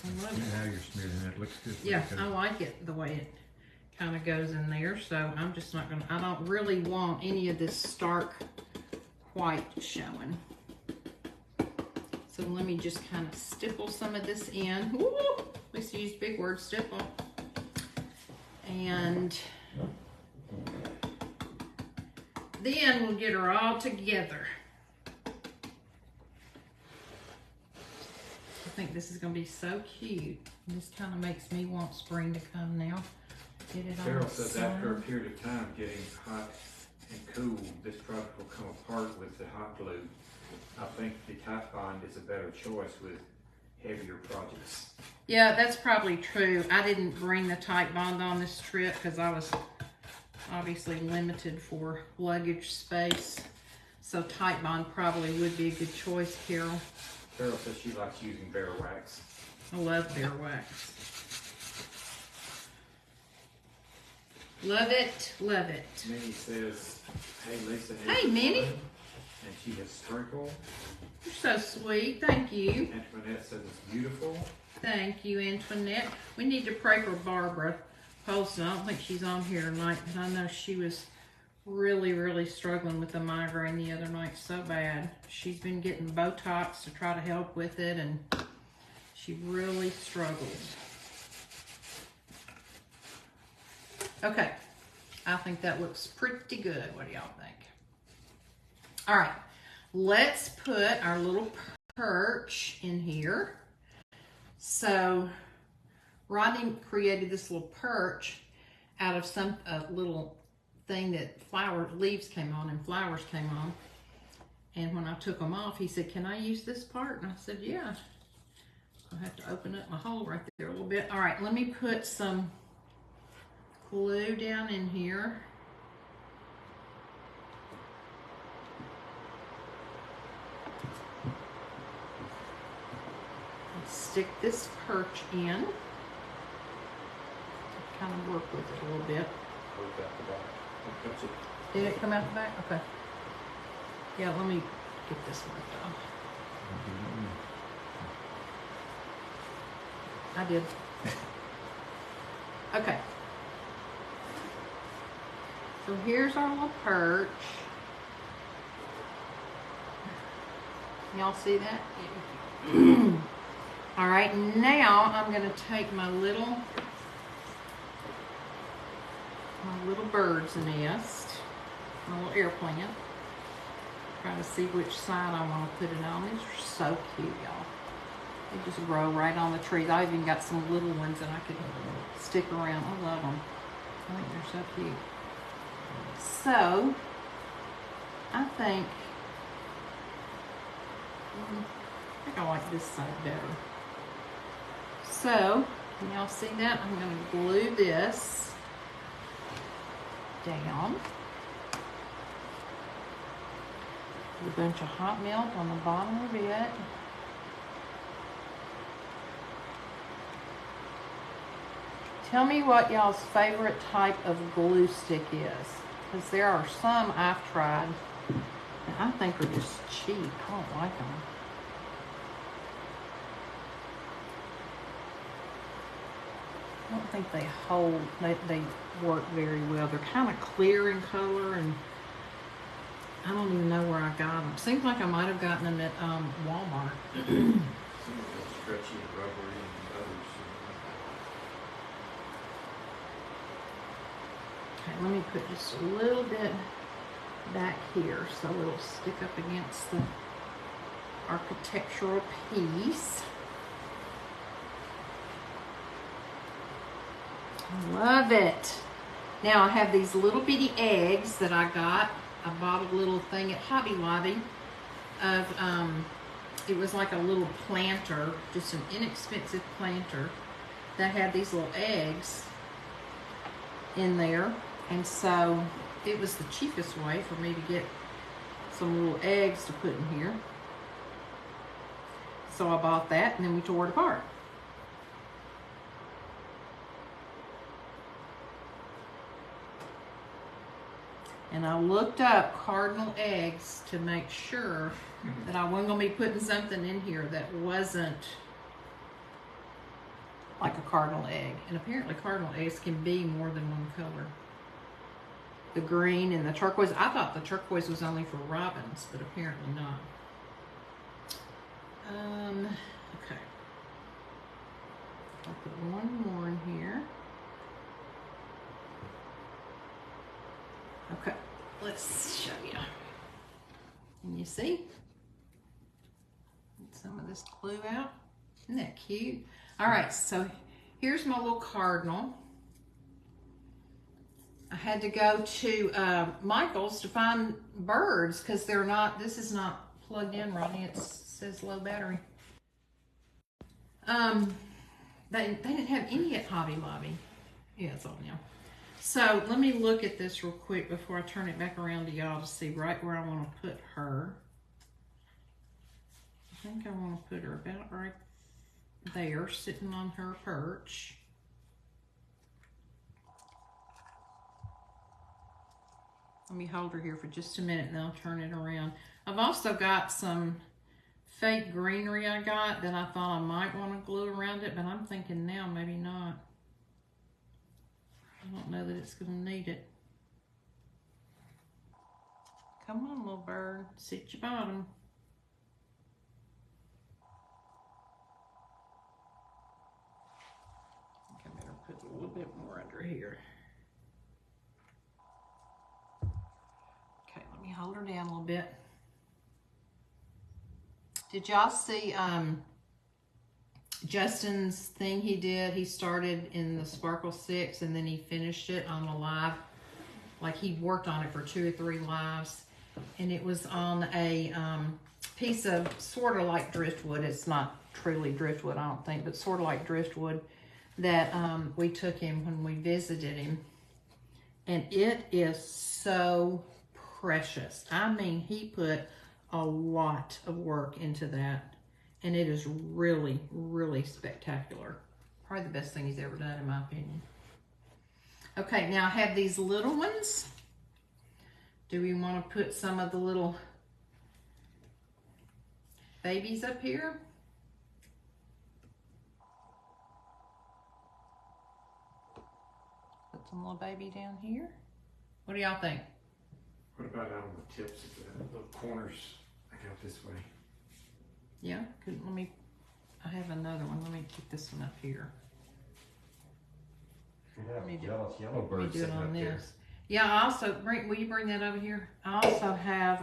I love it. Now you're smearing it. It looks good. Yeah, I like it the way it kind of goes in there. So I'm just not gonna, I don't really want any of this stark white showing. So let me just kind of stipple some of this in. Woo! Let's use big word, stipple. And then we'll get her all together. think this is gonna be so cute. This kind of makes me want spring to come now. Get it on Carol the says side. after a period of time getting hot and cool, this product will come apart with the hot glue. I think the Type Bond is a better choice with heavier projects. Yeah, that's probably true. I didn't bring the Type Bond on this trip because I was obviously limited for luggage space. So Type Bond probably would be a good choice, Carol. Carol says she likes using Bear Wax. I love Bear Wax. Love it, love it. Minnie says, hey Lisa. Hey, Minnie. And she has sprinkle. You're so sweet. Thank you. Antoinette says it's beautiful. Thank you, Antoinette. We need to pray for Barbara Poston. I don't think she's on here tonight, but I know she was really, really struggling with the migraine the other night so bad. She's been getting Botox to try to help with it, and she really struggled. Okay, I think that looks pretty good. What do y'all think? All right, let's put our little perch in here. So Rodney created this little perch out of some little thing that leaves came on and flowers came on. And when I took them off, he said, can I use this part? And I said, yeah. I'll have to open up my hole right there a little bit. All right, let me put some glue down in here. Stick this perch in. Kind of work with it a little bit. Work out the back. Don't touch it. Did it come out the back? Okay. Yeah, let me get this worked off. I did. Okay. So here's our little perch. Y'all see that? All right, now I'm going to take my little bird's nest, my little air plant. Try to see which side I want to put it on. These are so cute, y'all. They just grow right on the trees. I even got some little ones that I could stick around. I love them. I think they're so cute. So, I think I like this side better. So, y'all see that? I'm going to glue this down. Put a bunch of hot milk on the bottom of it. Tell me what y'all's favorite type of glue stick is. Because there are some I've tried and I think are just cheap. I don't like them. I don't think they hold, they work very well. They're kind of clear in color, and I don't even know where I got them. Seems like I might have gotten them at Walmart. Some of them stretchy and rubbery and others. Okay, let me put just a little bit back here so it'll stick up against the architectural piece. Love it. Now I have these little bitty eggs that I got. I bought a little thing at Hobby Lobby of, it was like a little planter, just an inexpensive planter that had these little eggs in there. And so it was the cheapest way for me to get some little eggs to put in here. So I bought that and then we tore it apart. And I looked up cardinal eggs to make sure that I wasn't going to be putting something in here that wasn't like a cardinal egg. And apparently cardinal eggs can be more than one color. The green and the turquoise. I thought the turquoise was only for robins, but apparently not. Okay. I'll put one more in here. Okay, let's show you. Can you see? Get some of this glue out. Isn't that cute? All right, so here's my little cardinal. I had to go to Michael's to find birds because they're not, this is not plugged in, Ronnie. It says low battery. They didn't have any at Hobby Lobby. Yeah, it's on now. So let me look at this real quick before I turn it back around to y'all to see right where I want to put her. I think I want to put her about right there, sitting on her perch. Let me hold her here for just a minute and then I'll turn it around. I've also got some fake greenery I got that I thought I might want to glue around it, but I'm thinking now maybe not. I don't know that it's going to need it. Come on, little bird, sit your bottom. I think I better put a little bit more under here. Okay, let me hold her down a little bit. Did y'all see Justin's thing he did? He started in the Sparkle 6 and then he finished it on a live. Like he worked on it for 2 or 3 lives. And it was on a piece of sort of like driftwood. It's not truly driftwood, I don't think, but sort of like driftwood that we took him when we visited him. And it is so precious. I mean, he put a lot of work into that. And it is really, really spectacular. Probably the best thing he's ever done, in my opinion. Okay, now I have these little ones. Do we want to put some of the little babies up here? Put some little baby down here. What do y'all think? What about out on the tips of the little corners? I got this way. Yeah, good. I have another one. Let me keep this one up here. We Let me have do- jealous yellow Let me birds do it sitting on up there. this. Yeah, I also, will you bring that over here? I also have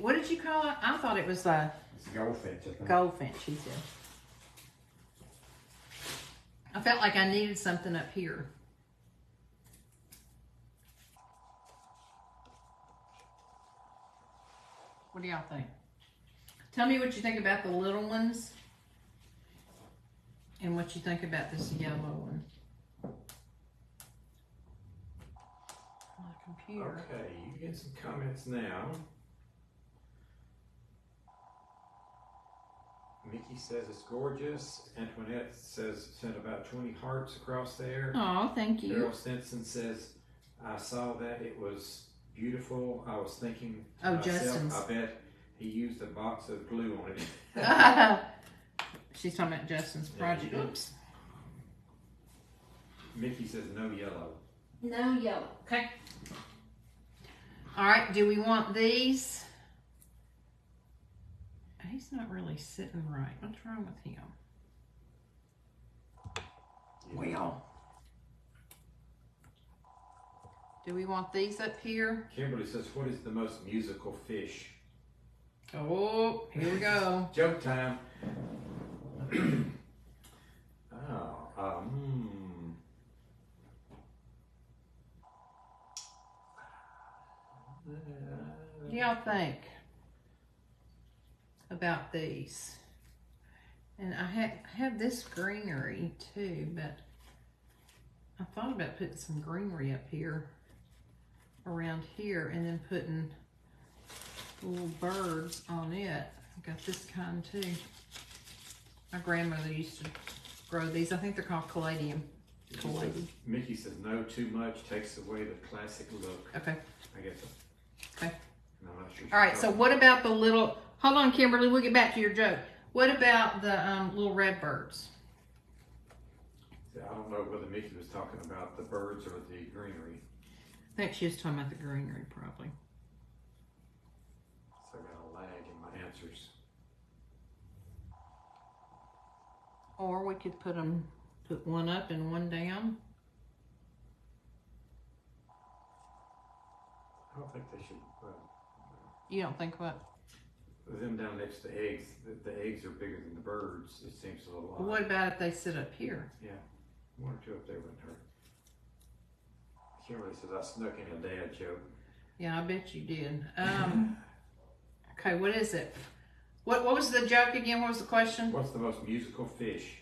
what did you call it? I thought it was a It's a goldfinch, I think. goldfinch, he said. I felt like I needed something up here. What do y'all think? Tell me what you think about the little ones and what you think about this yellow one. My computer. Okay, you get some comments now. Mickey says it's gorgeous. Antoinette says sent about 20 hearts across there. Oh, thank you. Daryl Stinson says, I saw that, it was beautiful. I was thinking to Oh, myself, Justin's. I bet he used a box of glue on it. She's talking about Justin's project. Yeah. Oops. Mickey says no yellow. No yellow. Okay. All right. Do we want these? He's not really sitting right. What's wrong with him? Well. Do we want these up here? Kimberly says, what is the most musical fish? Oh, here we go. Joke time. Oh, What do y'all think about these? And I have this greenery too, but I thought about putting some greenery up here, around here, and then putting little birds on it. I got this kind too. My grandmother used to grow these. I think they're called caladium. Caladium. Mickey says no too much takes away the classic look. Okay. I guess. Okay. No, I'm not sure. All right. So what about the little? Hold on, Kimberly. We'll get back to your joke. What about the little red birds? I don't know whether Mickey was talking about the birds or the greenery. I think she was talking about the greenery, probably. So I got a lag in my answers. Or we could put one up and one down. I don't think they should. You don't think what? them down next to eggs, the eggs are bigger than the birds. It seems a little odd. What about if they sit up here? Yeah, one or two up there wouldn't hurt. Kimberly says I snuck in a dad joke. Yeah, I bet you did. Okay, what is it? What was the joke again? What was the question? What's the most musical fish?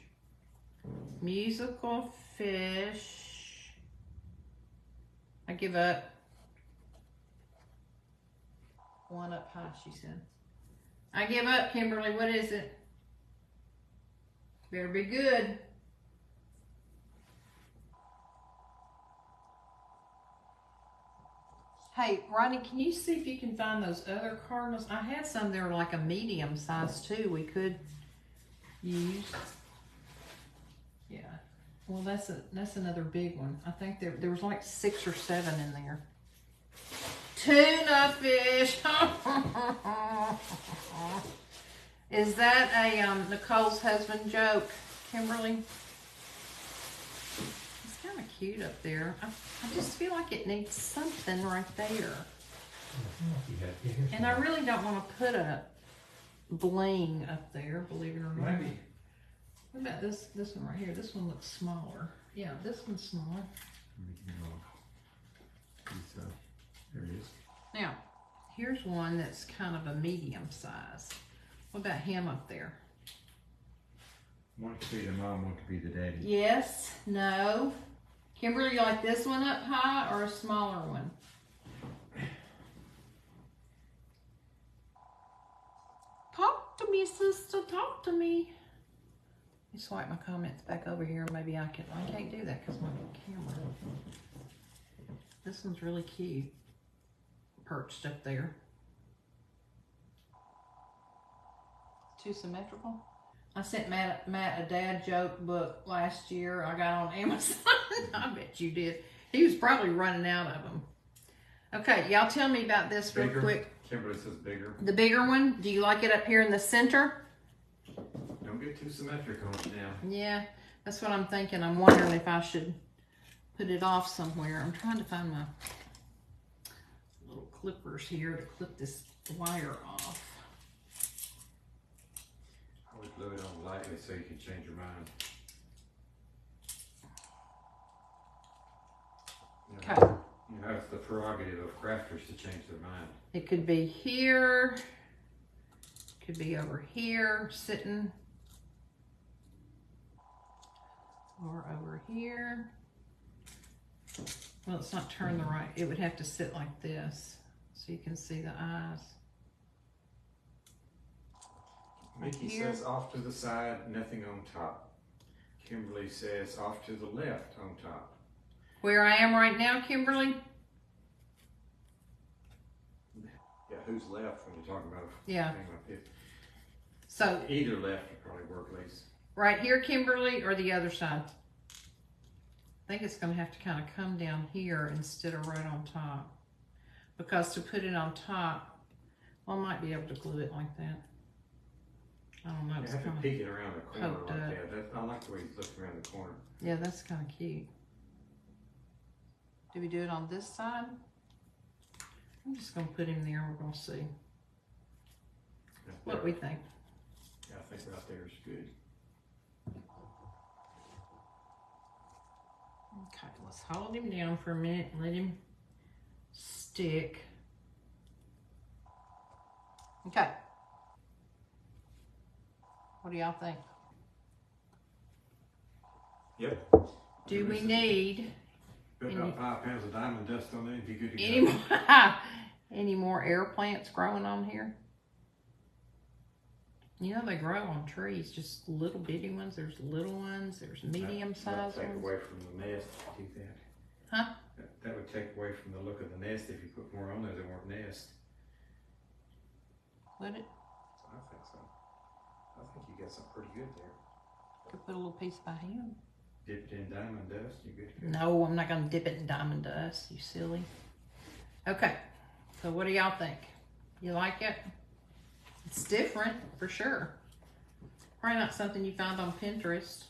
Musical fish. I give up. One up high, she said. I give up, Kimberly. What is it? Better be good. Hey, Ronnie, can you see if you can find those other cardinals? I had some that were like a medium size too. We could use. Yeah. Well, that's another big one. I think there was like 6 or 7 in there. Tuna fish. Is that a Nicole's husband joke, Kimberly? It's kind of cute up there. I just feel like it needs something right there. And I really don't want to put a bling up there, believe it or not. Maybe. What about this one right here? This one looks smaller. Yeah, this one's smaller. There it is. Now, here's one that's kind of a medium size. What about him up there? One could be the mom, one could be the daddy. Yes, no. Kimberly, you like this one up high or a smaller one? Talk to me, sister, talk to me. You swipe my comments back over here, maybe I can't do that because my camera. This one's really cute. Perched up there. Too symmetrical. I sent Matt a dad joke book last year. I got on Amazon. I bet you did. He was probably running out of them. Okay, y'all tell me about this real quick. Kimberly says bigger. The bigger one. Do you like it up here in the center? Don't get too symmetric on it now. Yeah, that's what I'm thinking. I'm wondering if I should put it off somewhere. I'm trying to find my little clippers here to clip this wire off. I would glue it on lightly so you can change your mind. Okay. You know, it's the prerogative of crafters to change their mind. It could be here. Could be over here, sitting. Or over here. Well, it's not turned the right. It would have to sit like this so you can see the eyes. Mickey Here. says off to the side, nothing on top. Kimberly says off to the left on top. Where I am right now, Kimberly? Yeah, who's left when you're talking about a Yeah. thing like this? So, Either left would probably work, Lisa. right here, Kimberly, or the other side? I think it's going to have to kind of come down here instead of right on top. Because to put it on top, well, I might be able to glue it like that. I don't know. You It's have to kind of, peek it around the corner poked like up. that. I like the way he's looking around the corner. yeah, that's kind of cute. Do we do it on this side? I'm just going to put him there and we're going to see Right what there. we think. Yeah, I think right there is good. Okay, let's hold him down for a minute and let him stick. Okay. What do y'all think? Yep. Do we need Put about 5 pounds of diamond dust on there and be good to any go. more, any more air plants growing on here? You know they grow on trees, just little bitty ones. There's little ones, there's medium That sized would take ones. away from the nest if you do that. Huh? That would take away from the look of the nest if you put more on there that weren't nest. Would it? I think so. I think you got something pretty good there. Could put a little piece by him. Dipped in diamond dust, you're good to go. No, I'm not gonna dip it in diamond dust, you silly. Okay, so what do y'all think? You like it? It's different, for sure. Probably not something you found on Pinterest.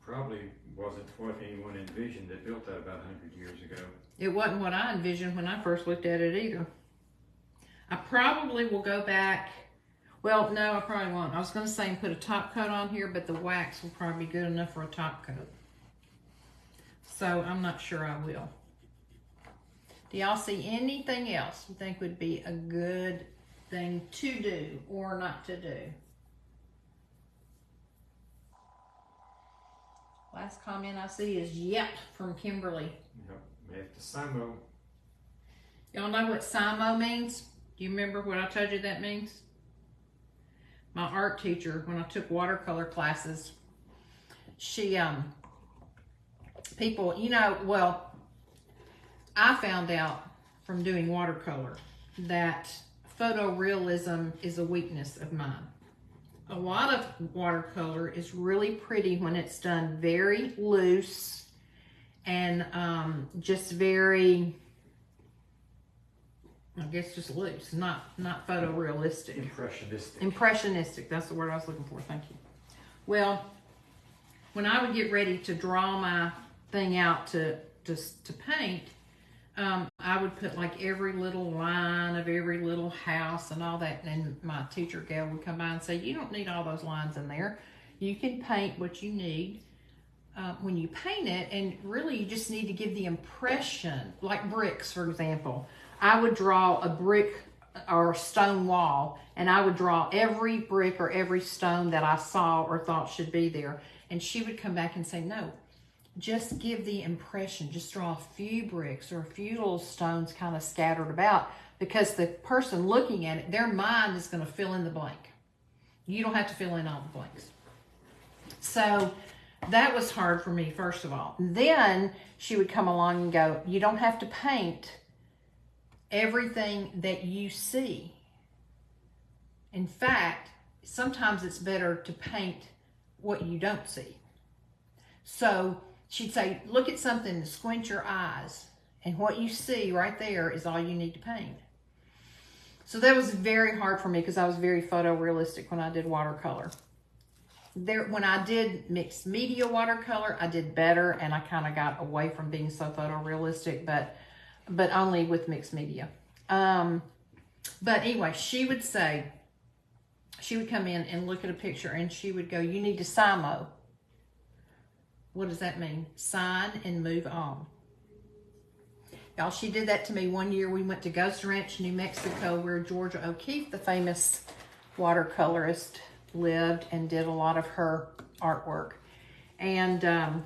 Probably wasn't what anyone envisioned that built that about 100 years ago. It wasn't what I envisioned when I first looked at it either. I probably will go back Well, no, I probably won't. I was going to say put a top coat on here, but the wax will probably be good enough for a top coat. So I'm not sure I will. Do y'all see anything else you think would be a good thing to do or not to do? Last comment I see is yep from Kimberly. Yep, we have to Simo. Y'all know what SIMO means? Do you remember what I told you that means? My art teacher, when I took watercolor classes, she, people, you know, well, I found out from doing watercolor that photorealism is a weakness of mine. A lot of watercolor is really pretty when it's done very loose and just very, I guess just loose, not photorealistic. Impressionistic. Impressionistic, that's the word I was looking for, thank you. Well, when I would get ready to draw my thing out to paint, I would put like every little line of every little house and all that, and my teacher Gail would come by and say, you don't need all those lines in there. You can paint what you need when you paint it, and really you just need to give the impression, like bricks, for example. I would draw a brick or stone wall, and I would draw every brick or every stone that I saw or thought should be there. And she would come back and say, no, just give the impression. Just draw a few bricks or a few little stones kind of scattered about, because the person looking at it, their mind is going to fill in the blank. You don't have to fill in all the blanks. So that was hard for me, first of all. Then she would come along and go, you don't have to paint everything that you see. In fact, sometimes it's better to paint what you don't see. So she'd say, look at something and squint your eyes, and what you see right there is all you need to paint. So that was very hard for me because I was very photorealistic when I did watercolor. When I did mixed media watercolor, I did better, and I kind of got away from being so photorealistic, but only with mixed media. But anyway, she would come in and look at a picture, and she would go, you need to SIMO. What does that mean? Sign and move on. Y'all, she did that to me one year. We went to Ghost Ranch, New Mexico, where Georgia O'Keeffe, the famous watercolorist, lived and did a lot of her artwork. And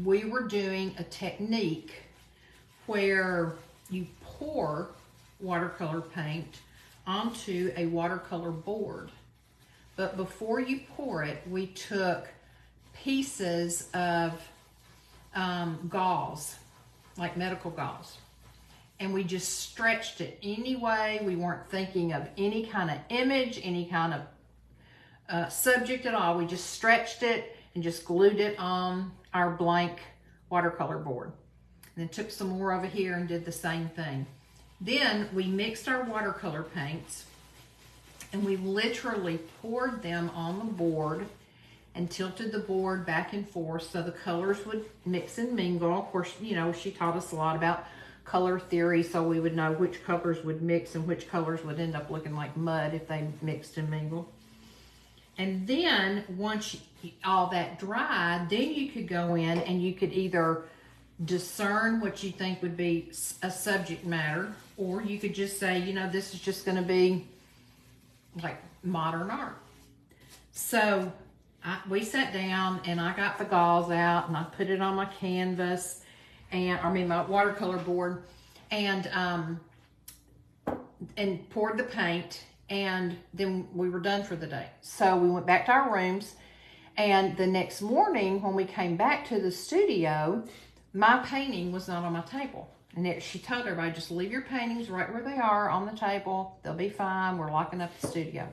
we were doing a technique where you pour watercolor paint onto a watercolor board. But before you pour it, we took pieces of gauze, like medical gauze, and we just stretched it anyway. We weren't thinking of any kind of image, any kind of subject at all. We just stretched it and just glued it on our blank watercolor board. And then took some more over here and did the same thing. Then we mixed our watercolor paints, and we literally poured them on the board and tilted the board back and forth so the colors would mix and mingle. Of course, you know, she taught us a lot about color theory, so we would know which colors would mix and which colors would end up looking like mud if they mixed and mingled. And then once all that dried, then you could go in and you could either discern what you think would be a subject matter, or you could just say, you know, this is just going to be like modern art. So we sat down and I got the gauze out and I put it on my canvas, and my watercolor board, and poured the paint, and then we were done for the day. So we went back to our rooms, and the next morning when we came back to the studio, my painting was not on my table. And she told everybody, just leave your paintings right where they are on the table. They'll be fine. We're locking up the studio.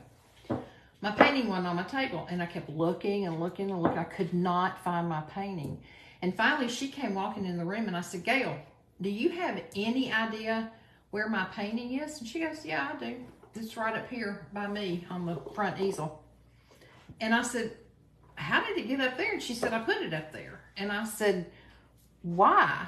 My painting wasn't on my table, and I kept looking and looking and looking. I could not find my painting. And finally, she came walking in the room, and I said, Gail, do you have any idea where my painting is? And she goes, yeah, I do. It's right up here by me on the front easel. And I said, how did it get up there? And she said, I put it up there. And I said, why?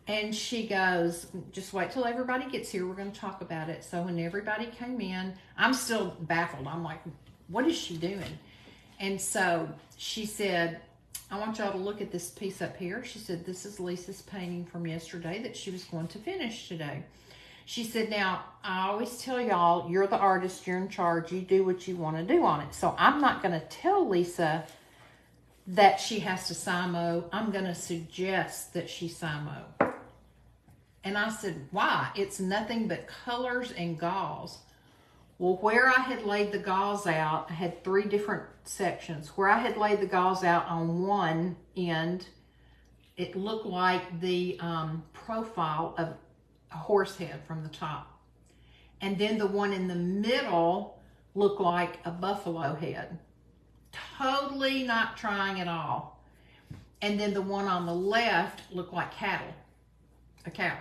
And she goes, just wait till everybody gets here. We're going to talk about it. So when everybody came in, I'm still baffled. I'm like, what is she doing? And so she said, I want y'all to look at this piece up here. She said, this is Lisa's painting from yesterday that she was going to finish today. She said, now, I always tell y'all, you're the artist, you're in charge, you do what you want to do on it. So I'm not going to tell Lisa that she has to Simo. I'm going to suggest that she Simo. And I said, why? It's nothing but colors and gauze. Well, where I had laid the gauze out, I had 3 different sections. Where I had laid the gauze out on one end, it looked like the profile of a horse head from the top. And then the one in the middle looked like a buffalo head. Totally not trying at all. And then the one on the left looked like cattle, a cow.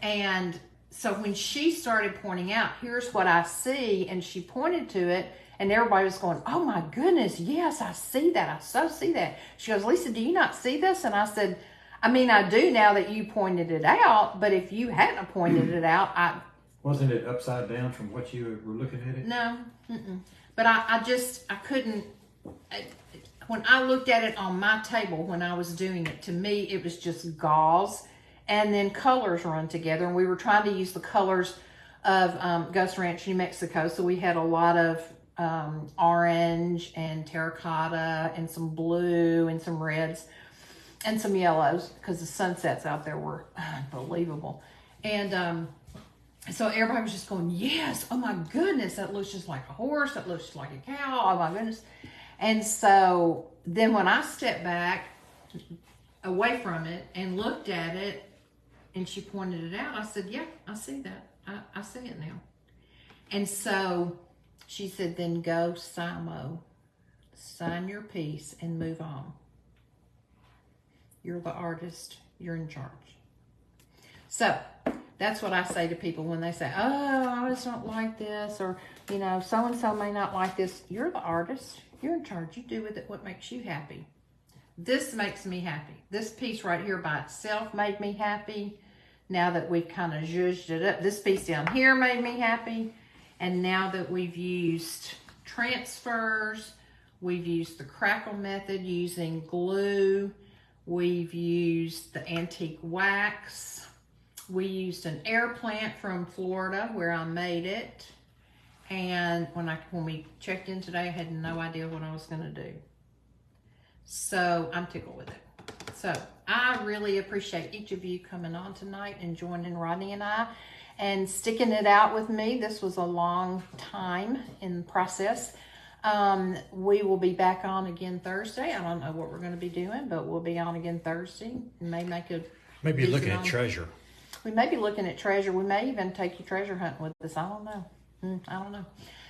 And so when she started pointing out, here's what I see, and she pointed to it, and everybody was going, oh my goodness, yes, I see that. I so see that. She goes, Lisa, do you not see this? And I said, I mean, I do now that you pointed it out, but if you hadn't pointed it out, Wasn't it upside down from what you were looking at it? No. But I couldn't, when I looked at it on my table when I was doing it, to me, it was just gauze and then colors run together. And we were trying to use the colors of Ghost Ranch, New Mexico. So we had a lot of orange and terracotta and some blue and some reds and some yellows because the sunsets out there were unbelievable. And so everybody was just going, yes, oh my goodness, that looks just like a horse, that looks just like a cow, oh my goodness. And so then when I stepped back away from it and looked at it and she pointed it out, I said, yeah, I see that. I see it now. And so she said, then go Simo, sign your piece and move on. You're the artist, you're in charge. So that's what I say to people when they say, oh, I just don't like this, or, you know, so-and-so may not like this. You're the artist. You're in charge. You do with it what makes you happy. This makes me happy. This piece right here by itself made me happy. Now that we've kind of zhuzhed it up, this piece down here made me happy. And now that we've used transfers, we've used the crackle method using glue, we've used the antique wax, we used an air plant from Florida where I made it. And when we checked in today, I had no idea what I was going to do. So I'm tickled with it. So I really appreciate each of you coming on tonight and joining Rodney and I and sticking it out with me. This was a long time in the process. We will be back on again Thursday. I don't know what we're going to be doing, but we'll be on again Thursday. Maybe looking at treasure. We may be looking at treasure. We may even take you treasure hunting with us. I don't know. I don't know.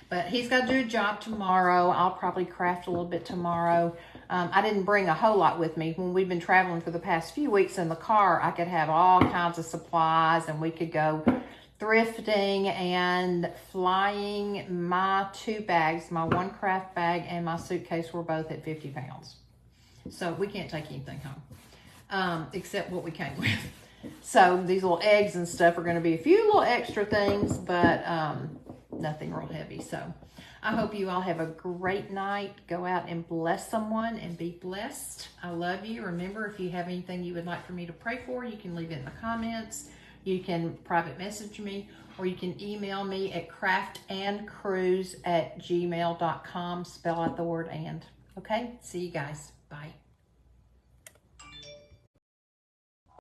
But he's got to do a job tomorrow. I'll probably craft a little bit tomorrow. I didn't bring a whole lot with me. When we've been traveling for the past few weeks in the car, I could have all kinds of supplies and we could go thrifting and flying. My 2 bags, my 1 craft bag and my suitcase were both at 50 pounds. So we can't take anything home except what we came with. So these little eggs and stuff are going to be a few little extra things, but nothing real heavy. So I hope you all have a great night. Go out and bless someone and be blessed. I love you. Remember, if you have anything you would like for me to pray for, you can leave it in the comments. You can private message me, or you can email me at craftandcruise@gmail.com. Spell out the word and. Okay? See you guys. Bye.